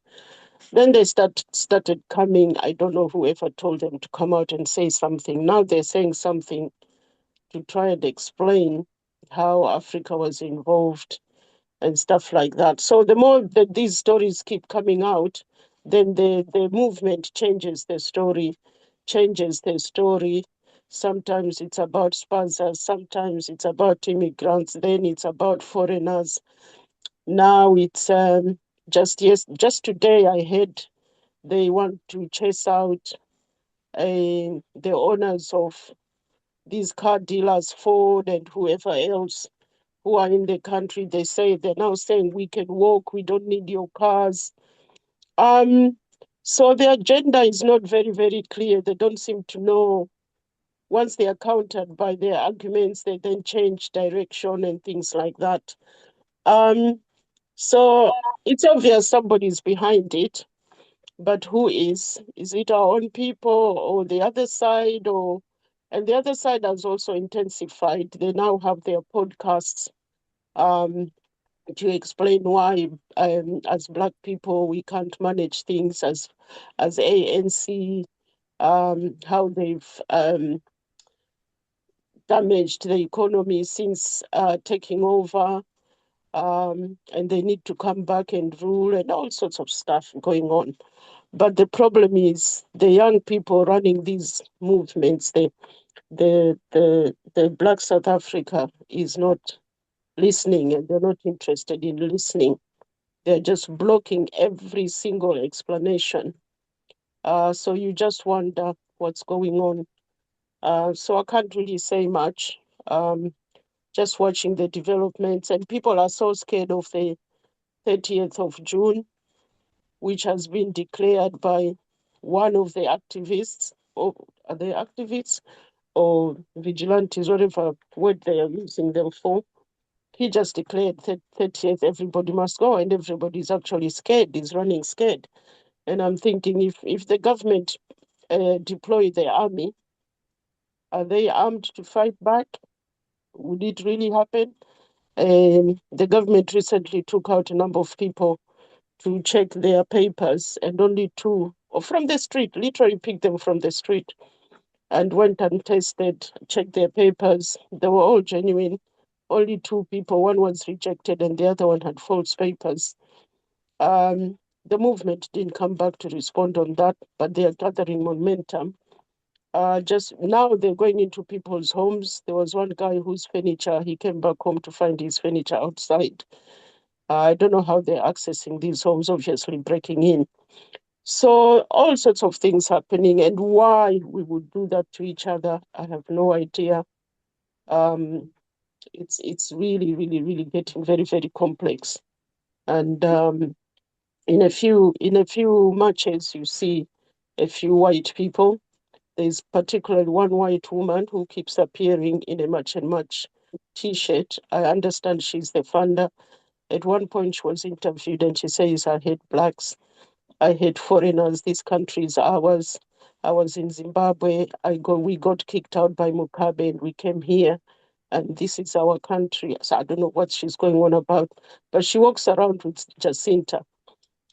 Then they started coming. I don't know whoever told them to come out and say something. Now they're saying something to try and explain how Africa was involved and stuff like that. So the more that these stories keep coming out, then the movement changes the story. Sometimes it's about sponsors, sometimes it's about immigrants, then it's about foreigners. Now it's just today I heard they want to chase out the owners of these car dealers, Ford and whoever else who are in the country. They're now saying we can walk, we don't need your cars. So the agenda is not very, very clear. They don't seem to know. Once they are countered by their arguments, they then change direction and things like that. So it's obvious somebody's behind it, but who is? Is it our own people or the other side? And the other side has also intensified. They now have their podcasts to explain why, as Black people, we can't manage things as ANC, how they've damaged the economy since taking over, and they need to come back and rule, and all sorts of stuff going on. But the problem is the young people running these movements, the Black South Africa is not listening, and they're not interested in listening. They're just blocking every single explanation. So you just wonder what's going on. So I can't really say much. Just watching the developments, and people are so scared of the 30th of June, which has been declared by one of the activists, or are they activists or vigilantes, whatever word they are using them for. He just declared 30th, everybody must go, and everybody's actually scared, is running scared. And I'm thinking, if the government deploy the army, are they armed to fight back? Would it really happen? The government recently took out a number of people to check their papers, and only two, or from the street, literally picked them from the street and went and tested, checked their papers. They were all genuine. Only two people, one was rejected and the other one had false papers. The movement didn't come back to respond on that, but they are gathering momentum. Just now they're going into people's homes. There was one guy whose furniture, he came back home to find his furniture outside. I don't know how they're accessing these homes, obviously breaking in. So all sorts of things happening, and why we would do that to each other, I have no idea. It's really, really, really getting very, very complex. And in a few matches, you see a few white people. There's particularly one white woman who keeps appearing in a Match and Match T-shirt. I understand she's the founder. At one point, she was interviewed and she says, "I hate blacks. I hate foreigners. This country is ours. I was in Zimbabwe. We got kicked out by Mugabe and we came here. And this is our country." So I don't know what she's going on about, but she walks around with Jacinta.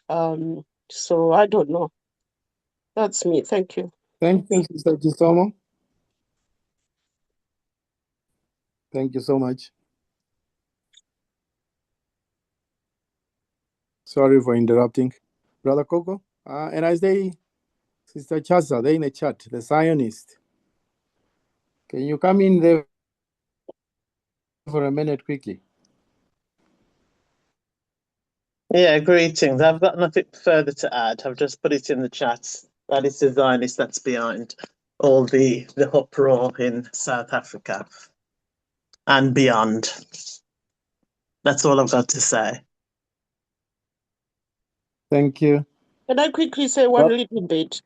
So I don't know. That's me. Thank you. Thank you, Sister Chisomo. Thank you so much. Sorry for interrupting. Brother Coco, and I say, Sister Chaza, they in the chat, the Zionist. Can you come in there for a minute quickly? Yeah, greetings. I've got nothing further to add. I've just put it in the chat. That is the Zionist that's behind all the uproar in South Africa and beyond. That's all I've got to say. Thank you. Can I quickly say one little bit?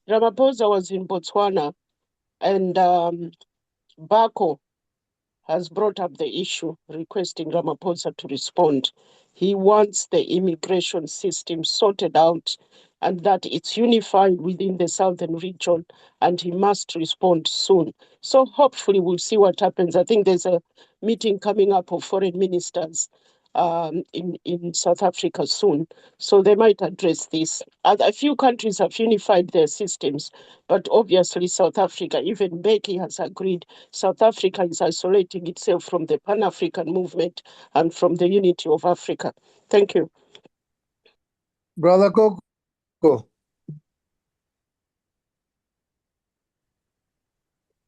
Ramaphosa was in Botswana, and Bako has brought up the issue, requesting Ramaphosa to respond. He wants the immigration system sorted out and that it's unified within the southern region, and he must respond soon. So hopefully we'll see what happens. I think there's a meeting coming up of foreign ministers in South Africa soon. So they might address this. A few countries have unified their systems, but obviously South Africa, even Becky has agreed, South Africa is isolating itself from the Pan-African movement and from the unity of Africa. Thank you. Brother Coco,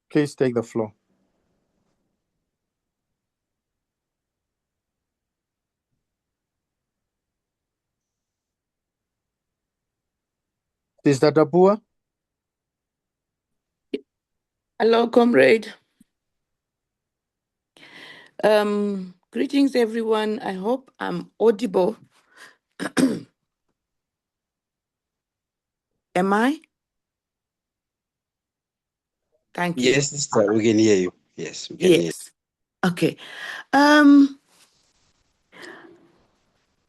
please take the floor. Sister Tapua? Hello, comrade. Greetings, everyone. I hope I'm audible. Am I? Thank you. Yes, sister, we can hear you. Yes, we can hear you. Yes. Okay.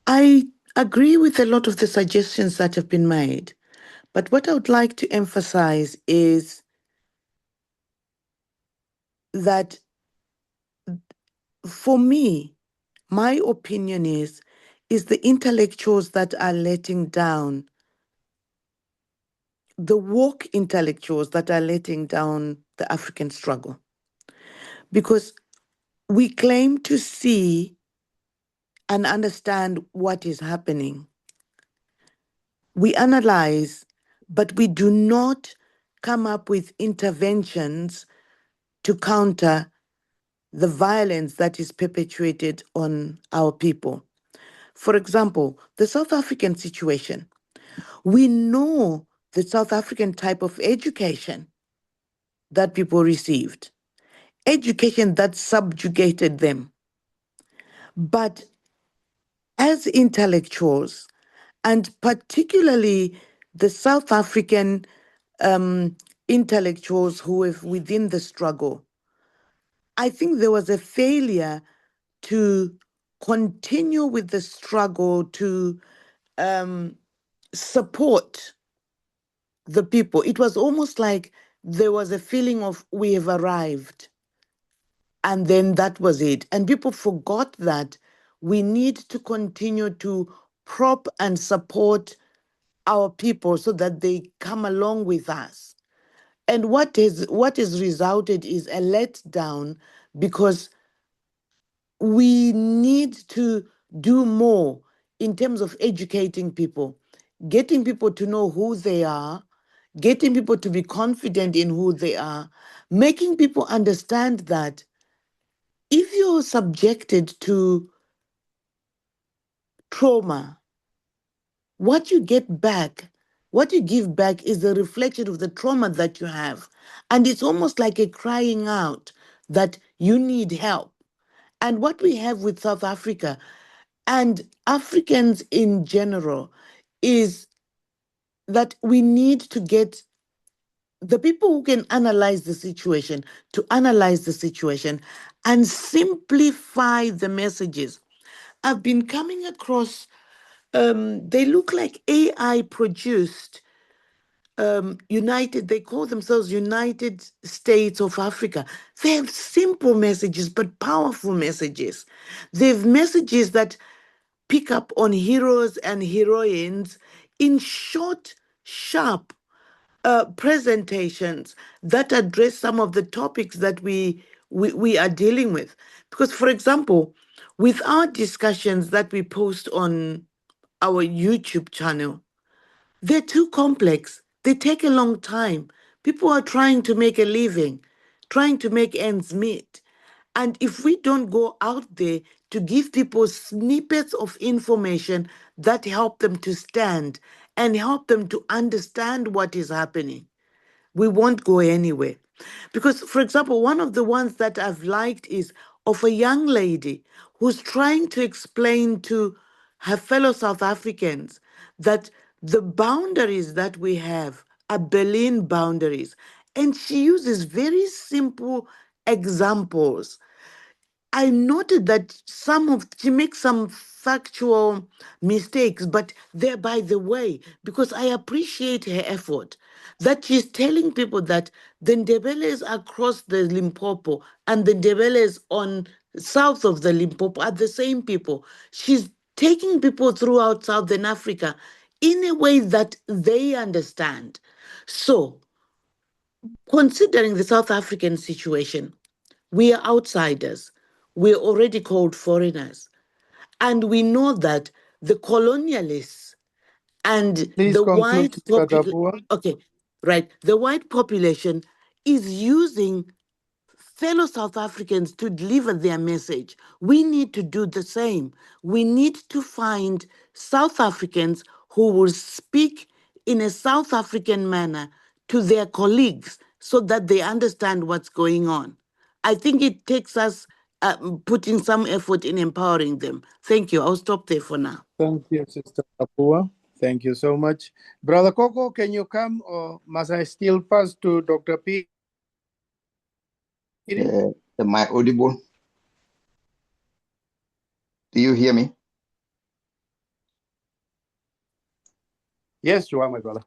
I agree with a lot of the suggestions that have been made, but what I would like to emphasize is that for me, my opinion is the intellectuals that are letting down, the woke intellectuals that are letting down the African struggle. Because we claim to see and understand what is happening. We analyze, but we do not come up with interventions to counter the violence that is perpetuated on our people. For example, the South African situation. We know the South African type of education that people received, education that subjugated them. But as intellectuals, and particularly the South African intellectuals who were within the struggle, I think there was a failure to continue with the struggle to support the people. It was almost like there was a feeling of we have arrived. And then that was it. And people forgot that we need to continue to prop and support our people so that they come along with us. And what is resulted is a letdown, because we need to do more in terms of educating people, getting people to know who they are, getting people to be confident in who they are, making people understand that if you're subjected to trauma, what you get back, what you give back is a reflection of the trauma that you have. And it's almost like a crying out that you need help. And what we have with South Africa and Africans in general is that we need to get the people who can analyze the situation to analyze the situation and simplify the messages. I've been coming across, they look like AI produced they call themselves United States of Africa. They have simple messages, but powerful messages. They have messages that pick up on heroes and heroines in short, sharp presentations that address some of the topics that we are dealing with. Because, for example, with our discussions that we post on our YouTube channel, they're too complex. They take a long time. People are trying to make a living, trying to make ends meet. And if we don't go out there to give people snippets of information that help them to stand and help them to understand what is happening, we won't go anywhere. Because, for example, one of the ones that I've liked is of a young lady who's trying to explain to her fellow South Africans that the boundaries that we have are Berlin boundaries. And she uses very simple examples. I noted that she makes some factual mistakes, but they're by the way, because I appreciate her effort. That she's telling people that the Ndebeles across the Limpopo and the Ndebeles on south of the Limpopo are the same people. She's taking people throughout Southern Africa in a way that they understand. So, considering the South African situation, we are outsiders. We're already called foreigners. And we know that the colonialists and Please the conclude, white Sister Tapua. okay, right, the white population is using fellow South Africans to deliver their message. We need to do the same. We need to find South Africans who will speak in a South African manner to their colleagues so that they understand what's going on. I think it takes us putting some effort in empowering them. Thank you. I'll stop there for now. Thank you, Sister Tapua. Thank you so much. Brother Coco, can you come, or must I still pass to Dr. P? Am I audible? Do you hear me? Yes, you are, my brother.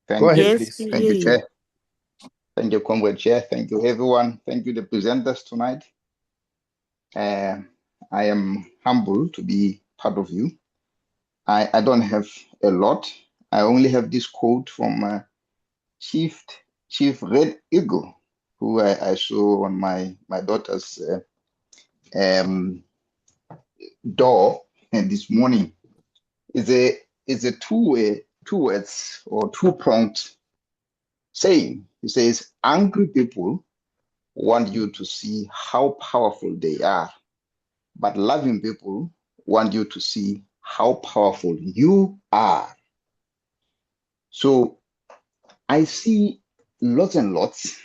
Thank Go you. ahead, Yes, please. we Thank hear you, you. Chair. Thank you, Comrade Chair. Thank you, everyone. Thank you, the presenters tonight. I am humbled to be part of you. I don't have a lot. I only have this quote from Chief Red Eagle, who I saw on my daughter's door this morning. It's a two words or two-pronged saying. He says, angry people want you to see how powerful they are, but loving people want you to see how powerful you are. So I see lots and lots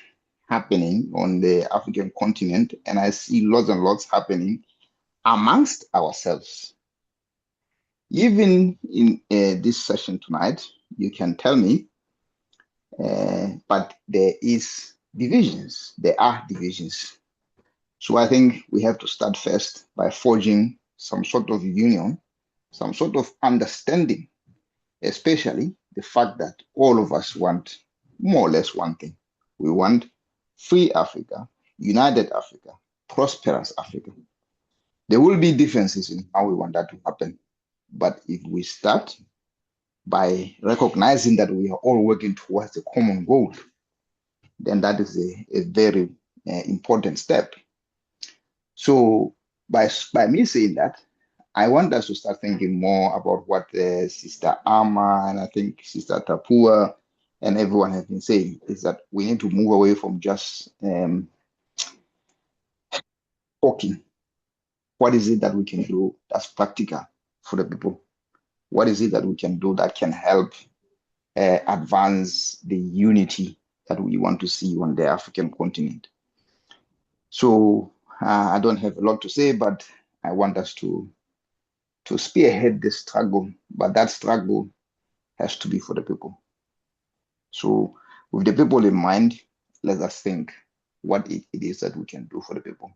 happening on the African continent, and I see lots and lots happening amongst ourselves. Even in this session tonight, you can tell me, but there is divisions. There are divisions. So I think we have to start first by forging some sort of union, some sort of understanding, especially the fact that all of us want more or less one thing. We want free Africa, united Africa, prosperous Africa. There will be differences in how we want that to happen. But if we start by recognizing that we are all working towards the common goal, then that is a very important step. So by me saying that, I want us to start thinking more about what Sister Ama and I think Sister Tapua and everyone has been saying, is that we need to move away from just talking. What is it that we can do that's practical for the people? What is it that we can do that can help advance the unity that we want to see on the African continent? So I don't have a lot to say, but I want us to spearhead the struggle, but that struggle has to be for the people. So with the people in mind, let us think what it is that we can do for the people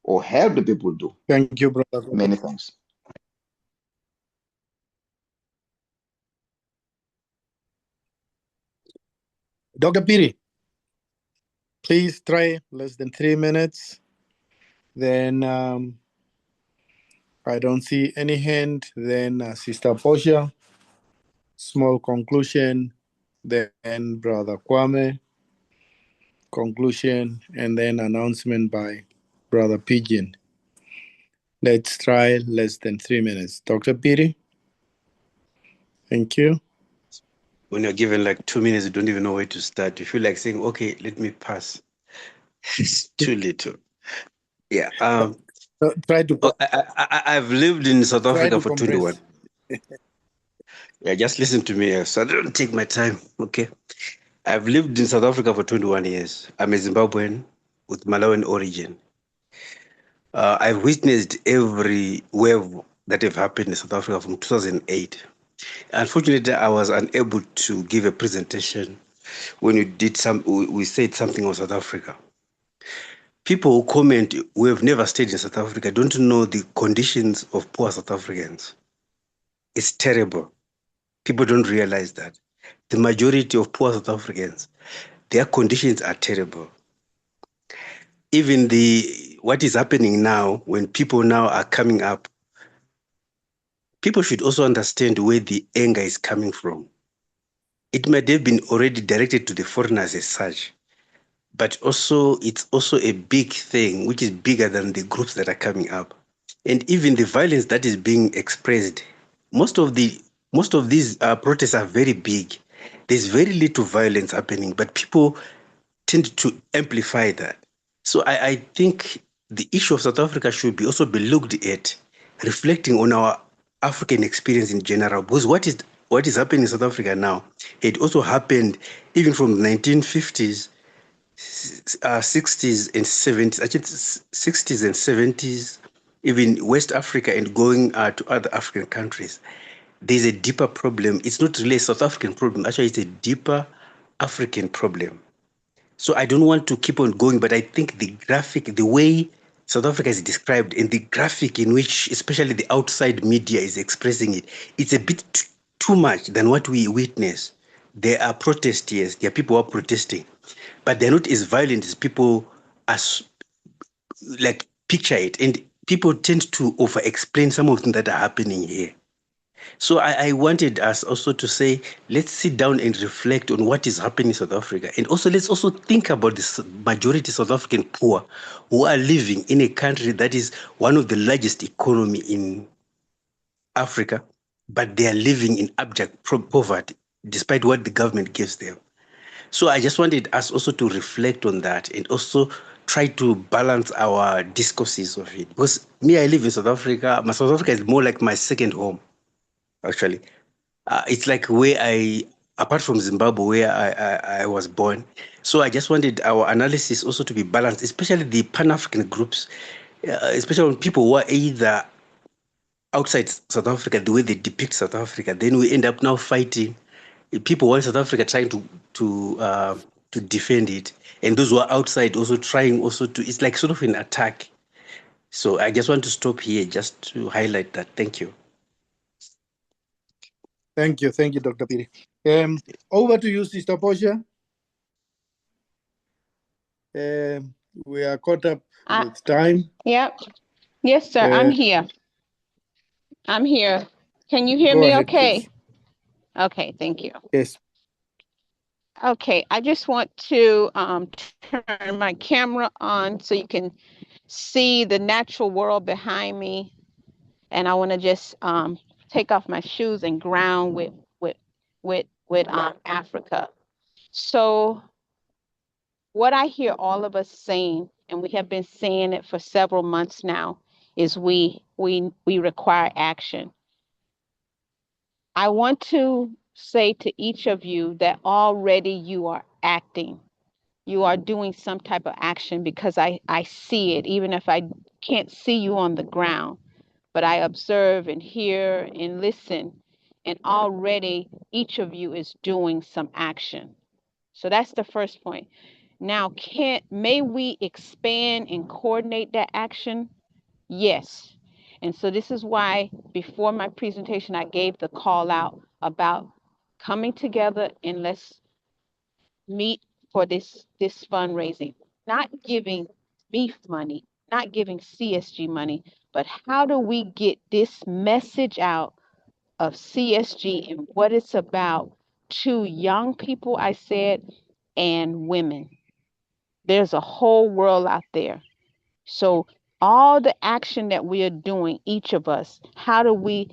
or help the people do. Thank you, brother. Many thanks. Dr. Piri, please try less than 3 minutes. Then I don't see any hand. Then Sister Portia, small conclusion. Then Brother Kwame, conclusion, and then announcement by Brother Pigeon. Let's try less than 3 minutes. Dr. Piri? Thank you. When you're given like 2 minutes, you don't even know where to start. You feel like saying, okay, let me pass. It's too little. Yeah. Try to. I've lived in South Africa for compress. 21. Yeah, just listen to me, so I don't take my time. Okay. I've lived in South Africa for 21 years. I'm a Zimbabwean with Malawian origin. I've witnessed every wave that have happened in South Africa from 2008. Unfortunately, I was unable to give a presentation when we said something on South Africa. People who comment who have never stayed in South Africa don't know the conditions of poor South Africans. It's terrible. People don't realize that. The majority of poor South Africans, their conditions are terrible. Even what is happening now, when people now are coming up, people should also understand where the anger is coming from. It might have been already directed to the foreigners as such, but also it's also a big thing, which is bigger than the groups that are coming up. And even the violence that is being expressed, most of these protests are very big. There's very little violence happening, but people tend to amplify that. So I think the issue of South Africa should also be looked at, reflecting on our African experience in general, because what is happening in South Africa now, it also happened even from the 1950s, 60s and 70s, actually 60s and 70s, even West Africa and going to other African countries. There's a deeper problem. It's not really a South African problem. Actually, it's a deeper African problem. So I don't want to keep on going, but I think the way South Africa is described and the graphic in which especially the outside media is expressing it, it's a bit too much than what we witness. There are protests, yes, there are people who are protesting, but they're not as violent as people like picture it. And people tend to over-explain some of the things that are happening here. So I wanted us also to say, let's sit down and reflect on what is happening in South Africa. And also, let's also think about the majority South African poor who are living in a country that is one of the largest economy in Africa, but they are living in abject poverty, despite what the government gives them. So I just wanted us also to reflect on that and also try to balance our discourses of it. Because me, I live in South Africa. South Africa is more like my second home, actually. It's like apart from Zimbabwe, where I was born. So I just wanted our analysis also to be balanced, especially the Pan-African groups, especially when people who are either outside South Africa, the way they depict South Africa, then we end up now fighting. People want South Africa trying to defend it, and those who are outside also trying also to. It's like sort of an attack. So I just want to stop here just to highlight that. Thank you. Thank you, Dr. Piri. Over to you, Sister Portia. We are caught up with time. Yep. Yes, sir. I'm here. Can you hear me okay? Please. Okay, thank you. Yes. Okay, I just want to turn my camera on so you can see the natural world behind me. And I want to just take off my shoes and ground with Africa. So what I hear all of us saying, and we have been saying it for several months now, is we require action. I want to say to each of you that already you are acting. You are doing some type of action because I see it, even if I can't see you on the ground, but I observe and hear and listen. And already each of you is doing some action. So that's the first point. Now, may we expand and coordinate that action? Yes. And so this is why before my presentation, I gave the call out about coming together and let's meet for this fundraising, not giving beef money, not giving CSG money, but how do we get this message out of CSG and what it's about to young people, I said, and women. There's a whole world out there. So all the action that we are doing, each of us, how do we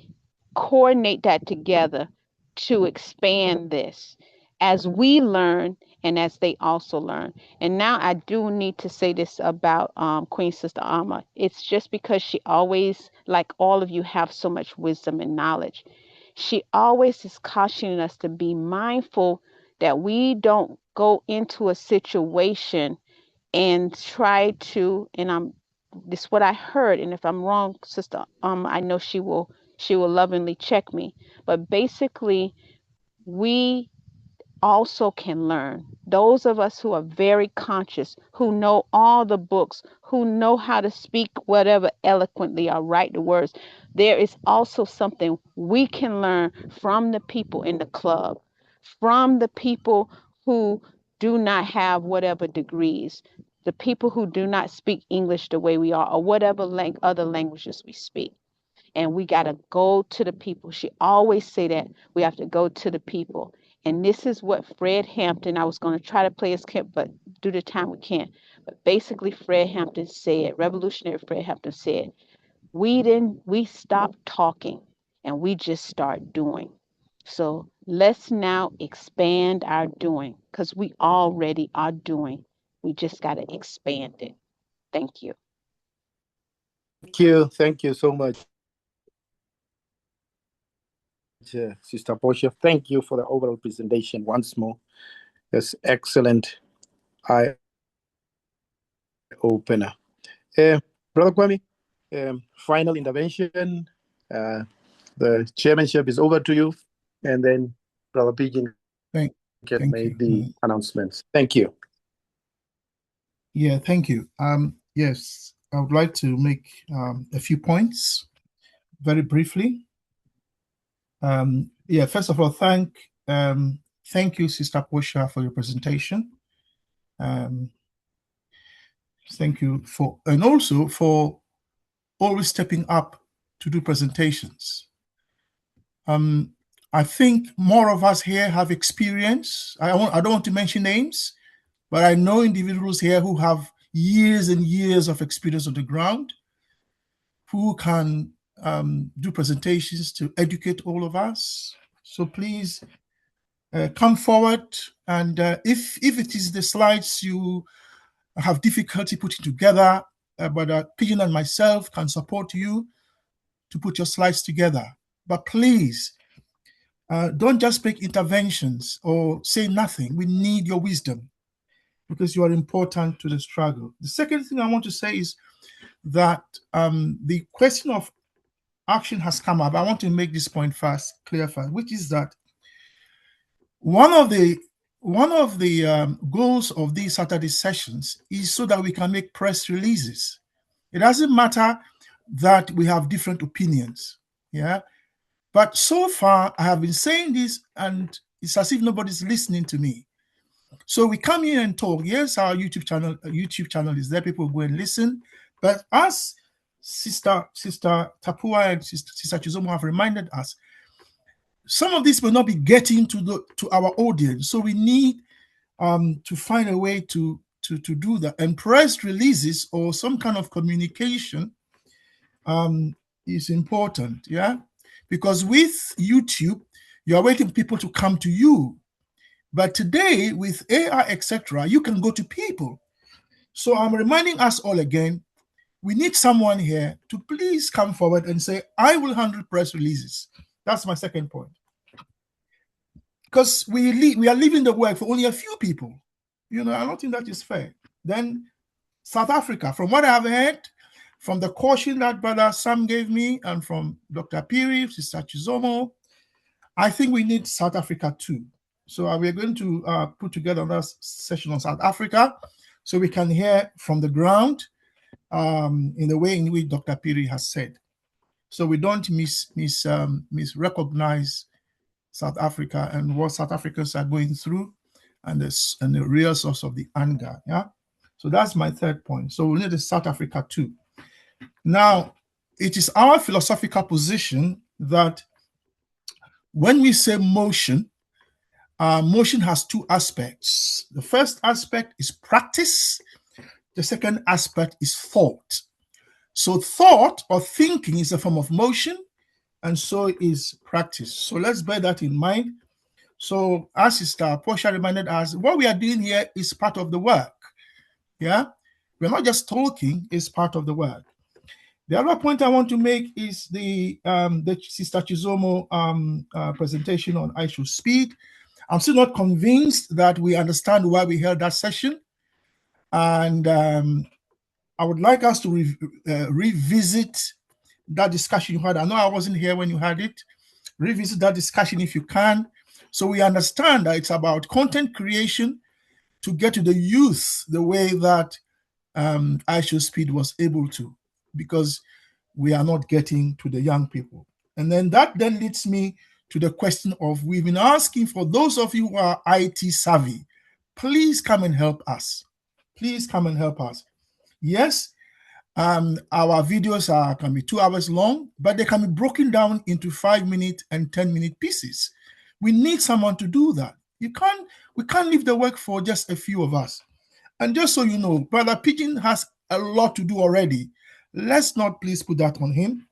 coordinate that together to expand this as we learn and as they also learn? And now I do need to say this about Queen Sister Alma. It's just because she always, like all of you, have so much wisdom and knowledge. She always is cautioning us to be mindful that we don't go into a situation and try to, and this is what I heard, and if I'm wrong, Sister, I know she will she will lovingly check me. But basically, we also can learn. Those of us who are very conscious, who know all the books, who know how to speak whatever eloquently or write the words, there is also something we can learn from the people in the club, from the people who do not have whatever degrees, the people who do not speak English the way we are, or whatever other languages we speak. And we got to go to the people. She always say that we have to go to the people. And this is what Fred Hampton, I was going to try to play his clip, but due to time we can't. But basically Fred Hampton said, revolutionary Fred Hampton said, we stopped talking and we just start doing. So let's now expand our doing, because we already are doing. We just got to expand it. Thank you. Thank you so much, Sister Portia. Thank you for the overall presentation once more. Yes, excellent eye opener. Brother Kwame, final intervention. The chairmanship is over to you, and then Brother Pigeon can make the announcements. Thank you. Yeah, thank you. Yes, I would like to make a few points very briefly. Yeah, first of all, thank you, Sister Portia, for your presentation. Thank you and also for always stepping up to do presentations. I think more of us here have experience. I don't want to mention names, but I know individuals here who have years and years of experience on the ground, who can do presentations to educate all of us. So please come forward, and if it is the slides you have difficulty putting together, Brother Pigeon and myself can support you to put your slides together. But please, don't just make interventions or say nothing. We need your wisdom, because you are important to the struggle. The second thing I want to say is that the question of action has come up. I want to make this point clear first, which is that one of the goals of these Saturday sessions is so that we can make press releases. It doesn't matter that we have different opinions, yeah. But so far, I have been saying this, and it's as if nobody's listening to me. So we come here and talk. Yes, our YouTube channel is there. People go and listen. But as Sister Tapua and Sister Chizomo have reminded us, some of this will not be getting to our audience. So we need to find a way to do that. And press releases or some kind of communication is important, yeah? Because with YouTube, you are waiting for people to come to you. But today, with AI, etc., you can go to people. So I'm reminding us all again, we need someone here to please come forward and say, I will handle press releases. That's my second point. Because we are leaving the work for only a few people. You know, I don't think that is fair. Then South Africa, from what I've heard, from the caution that Brother Sam gave me, and from Dr. Piri, Sister Chizomo, I think we need South Africa too. So we're going to put together another session on South Africa, so we can hear from the ground in the way in which Dr. Piri has said. So we don't misrecognize South Africa and what South Africans are going through, and the real source of the anger. Yeah. So that's my third point. So we need the South Africa too. Now, it is our philosophical position that when we say motion, motion has two aspects. The first aspect is practice. The second aspect is thought. So thought or thinking is a form of motion, and so is practice. So let's bear that in mind. So as Sister Portia reminded us, what we are doing here is part of the work. Yeah, we're not just talking, it's part of the work. The other point I want to make is the Sister Chizomo presentation on I Should Speak. I'm still not convinced that we understand why we held that session. And I would like us to revisit that discussion you had. I know I wasn't here when you had it. Revisit that discussion if you can, so we understand that it's about content creation to get to the youth the way that iShowSpeed was able to, because we are not getting to the young people. And then that then leads me to the question of, we've been asking for those of you who are IT savvy, please come and help us. Please come and help us. Yes, our videos can be 2 hours long, but they can be broken down into 5-minute and 10-minute pieces. We need someone to do that. We can't leave the work for just a few of us. And just so you know, Brother Pigeon has a lot to do already. Let's not please put that on him.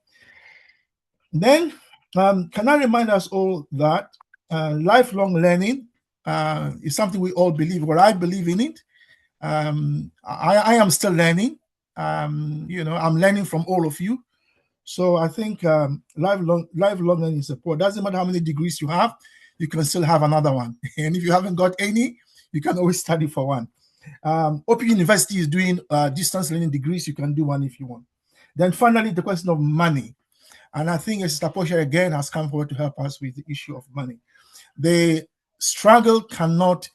Then, can I remind us all that lifelong learning is something we all believe. Well, I believe in it. I am still learning. I'm learning from all of you. So I think lifelong learning is important. Doesn't matter how many degrees you have, you can still have another one. And if you haven't got any, you can always study for one. Open University is doing distance learning degrees. You can do one if you want. Then finally, the question of money. And I think Sister Portia again has come forward to help us with the issue of money. The struggle cannot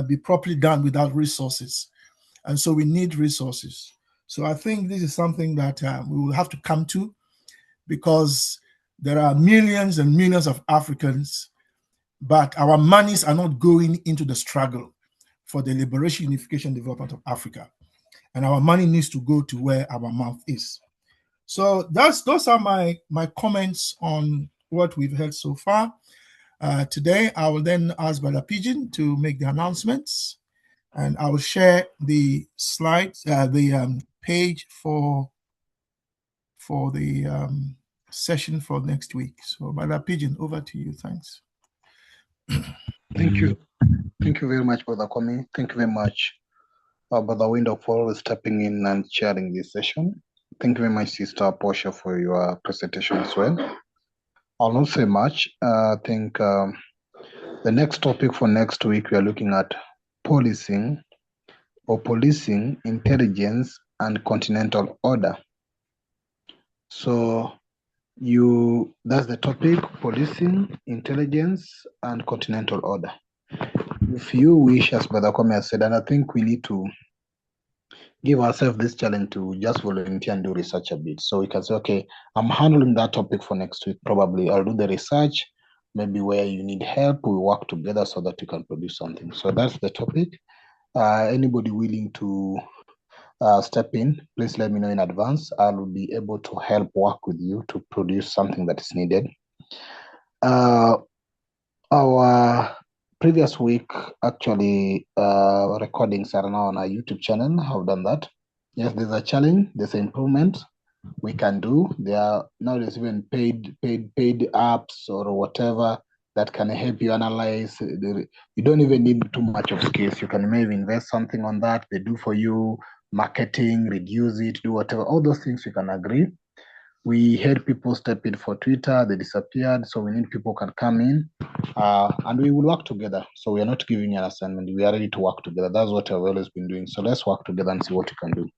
be properly done without resources. And so we need resources. So I think this is something that we will have to come to, because there are millions and millions of Africans, but our monies are not going into the struggle for the liberation, unification, development of Africa. And our money needs to go to where our mouth is. So those are my comments on what we've heard so far. Today, I will then ask Brother Pigeon to make the announcements, and I will share the slides, the page for the session for next week. So, Brother Pigeon, over to you. Thanks. Thank you. Thank you very much, Brother Kwame. Thank you very much, Brother Window, for always stepping in and sharing this session. Thank you very much, Sister Portia, for your presentation as well. I'll not say much. I think the next topic for next week, we are looking at policing intelligence and continental order. So that's the topic: policing, intelligence, and continental order. If you wish, as Brother Kwame has said, and I think we need to give ourselves this challenge to just volunteer and do research a bit. So we can say, okay, I'm handling that topic for next week. Probably I'll do the research. Maybe where you need help, we work together so that we can produce something. So that's the topic. Anybody willing to step in, please let me know in advance. I will be able to help work with you to produce something that is needed. Our previous week, actually, recordings are now on our YouTube channel. I've done that. Yes, there's a challenge, there's an improvement we can do. There's even paid apps or whatever that can help you analyze. You don't even need too much of skills. You can maybe invest something on that. They do for you marketing, reduce it, do whatever. All those things we can agree. We had people step in for Twitter, they disappeared. So we need people can come in and we will work together. So we are not giving you an assignment. We are ready to work together. That's what I've always been doing. So let's work together and see what we can do.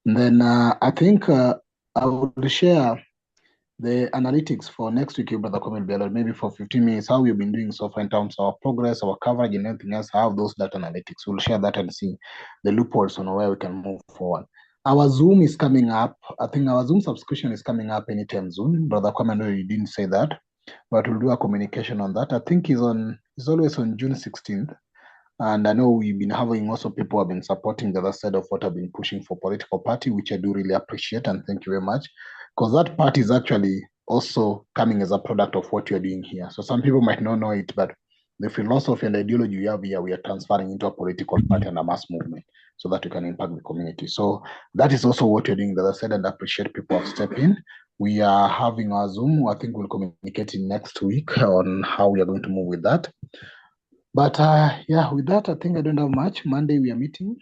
And then I think I will share the analytics for next week, Brother Kwame, maybe for 15 minutes, how we've been doing so far in terms of our progress, our coverage, and anything else. How those data analytics. We'll share that and see the loopholes on where we can move forward. Our Zoom is coming up. I think our Zoom subscription is coming up anytime soon. Brother Kwame, I know you didn't say that, but we'll do a communication on that. I think it's always on June 16th. And I know we've been having also people who have been supporting the other side of what I've been pushing for political party, which I do really appreciate, and thank you very much. Because that part is actually also coming as a product of what you're doing here. So some people might not know it, but the philosophy and ideology we have here, we are transferring into a political party and a mass movement so that we can impact the community. So that is also what you're doing, the other side, and I appreciate people have stepped in. We are having our Zoom. I think we'll communicate in next week on how we are going to move with that. But yeah, with that, I think I don't have much. Monday we are meeting.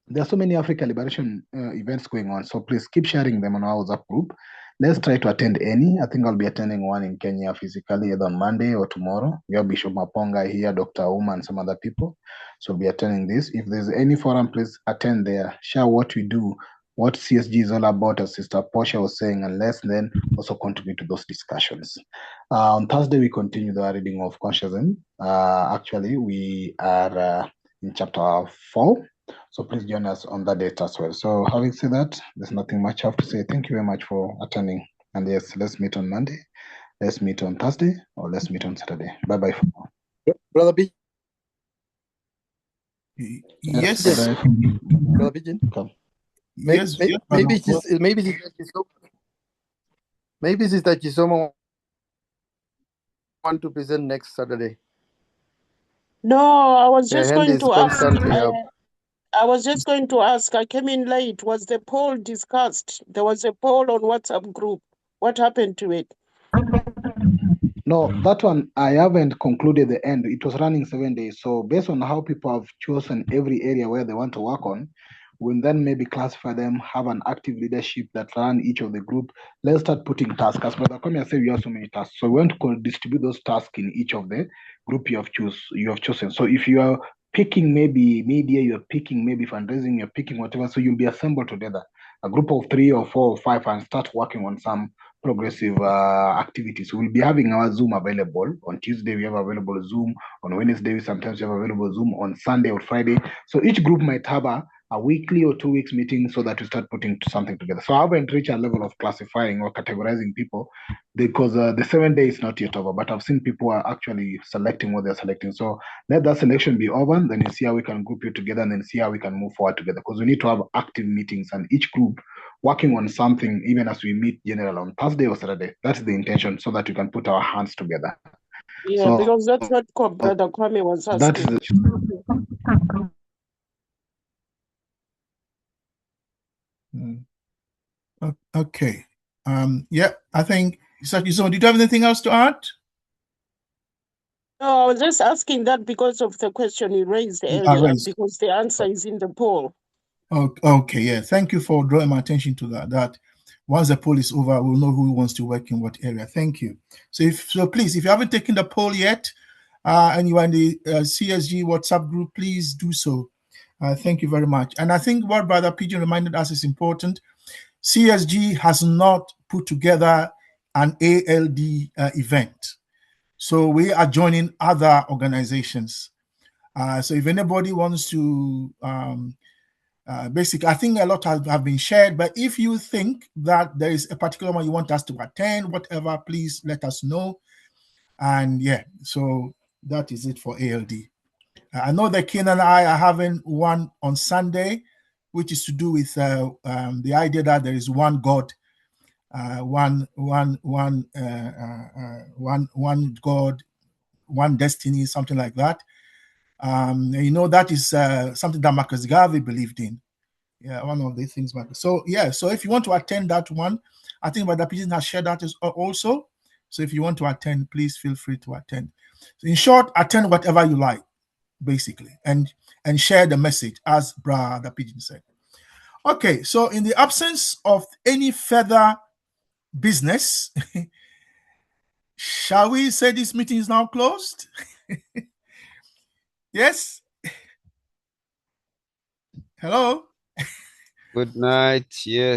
There are so many Africa liberation events going on, so please keep sharing them on our WhatsApp group. Let's try to attend any. I think I'll be attending one in Kenya physically either on Monday or tomorrow. We have Bishop Maponga here, Dr. Uma, and some other people. So we'll be attending this. If there's any forum, please attend there. Share what we do what CSG is all about, as Sister Portia was saying, and let's then also contribute to those discussions. On Thursday, we continue the reading of Consciousness. Actually, we are in chapter 4. So please join us on that date as well. So having said that, there's nothing much I have to say. Thank you very much for attending. And yes, let's meet on Monday. Let's meet on Thursday, or let's meet on Saturday. Bye-bye for now. Brother B. Yes. Brother Pigeon. Yes. Maybe Sister Chisoma want to present next Saturday. No, I was just Her hand going is to ask. constantly up. I was just going to ask. I came in late. Was the poll discussed? There was a poll on WhatsApp group. What happened to it? No, that one I haven't concluded the end. It was running 7 days. So based on how people have chosen every area where they want to work on, we'll then maybe classify them, have an active leadership that run each of the group. Let's start putting tasks. As Brother Kwame said, we have so many tasks. So we want to distribute those tasks in each of the group you have chosen. So if you are picking maybe media, you're picking maybe fundraising, you're picking whatever. So you'll be assembled together, a group of 3 or 4 or 5, and start working on some progressive activities. We'll be having our Zoom available. On Tuesday, we have available Zoom. On Wednesday, sometimes we have available Zoom. On Sunday or Friday. So each group might have a weekly or 2 weeks meeting so that we start putting something together. So I haven't reached a level of classifying or categorizing people because the 7 days is not yet over, but I've seen people are actually selecting what they're selecting. So let that selection be over, then you see how we can group you together and then see how we can move forward together, because we need to have active meetings and each group working on something, even as we meet general on Thursday or Saturday. That's the intention, so that we can put our hands together. Yeah, so, because that's what Brother Kwame was asking. Okay. Yeah, I think, so did you have anything else to add? No, I was just asking that because of the question you raised earlier, because the answer is in the poll. Okay, yeah. Thank you for drawing my attention to that. That once the poll is over, we'll know who wants to work in what area. Thank you. So please, if you haven't taken the poll yet, and you are in the CSG WhatsApp group, please do so. Thank you very much. And I think what Brother Pigeon reminded us is important. CSG has not put together an ALD event. So we are joining other organizations. So if anybody wants to, basically, I think a lot have been shared, but if you think that there is a particular one you want us to attend, whatever, please let us know. And yeah, so that is it for ALD. I know that Ken and I are having one on Sunday, which is to do with the idea that there is one God, one God, one destiny, something like that. That is something that Marcus Garvey believed in. Yeah, one of the things. So yeah, so if you want to attend that one, I think Brother Pigeon has shared that also. So if you want to attend, please feel free to attend. So in short, attend whatever you like, basically, and share the message, as Brother Pigeon said. Okay, so in the absence of any further business, shall we say this meeting is now closed? Yes? Hello? Good night. Yes.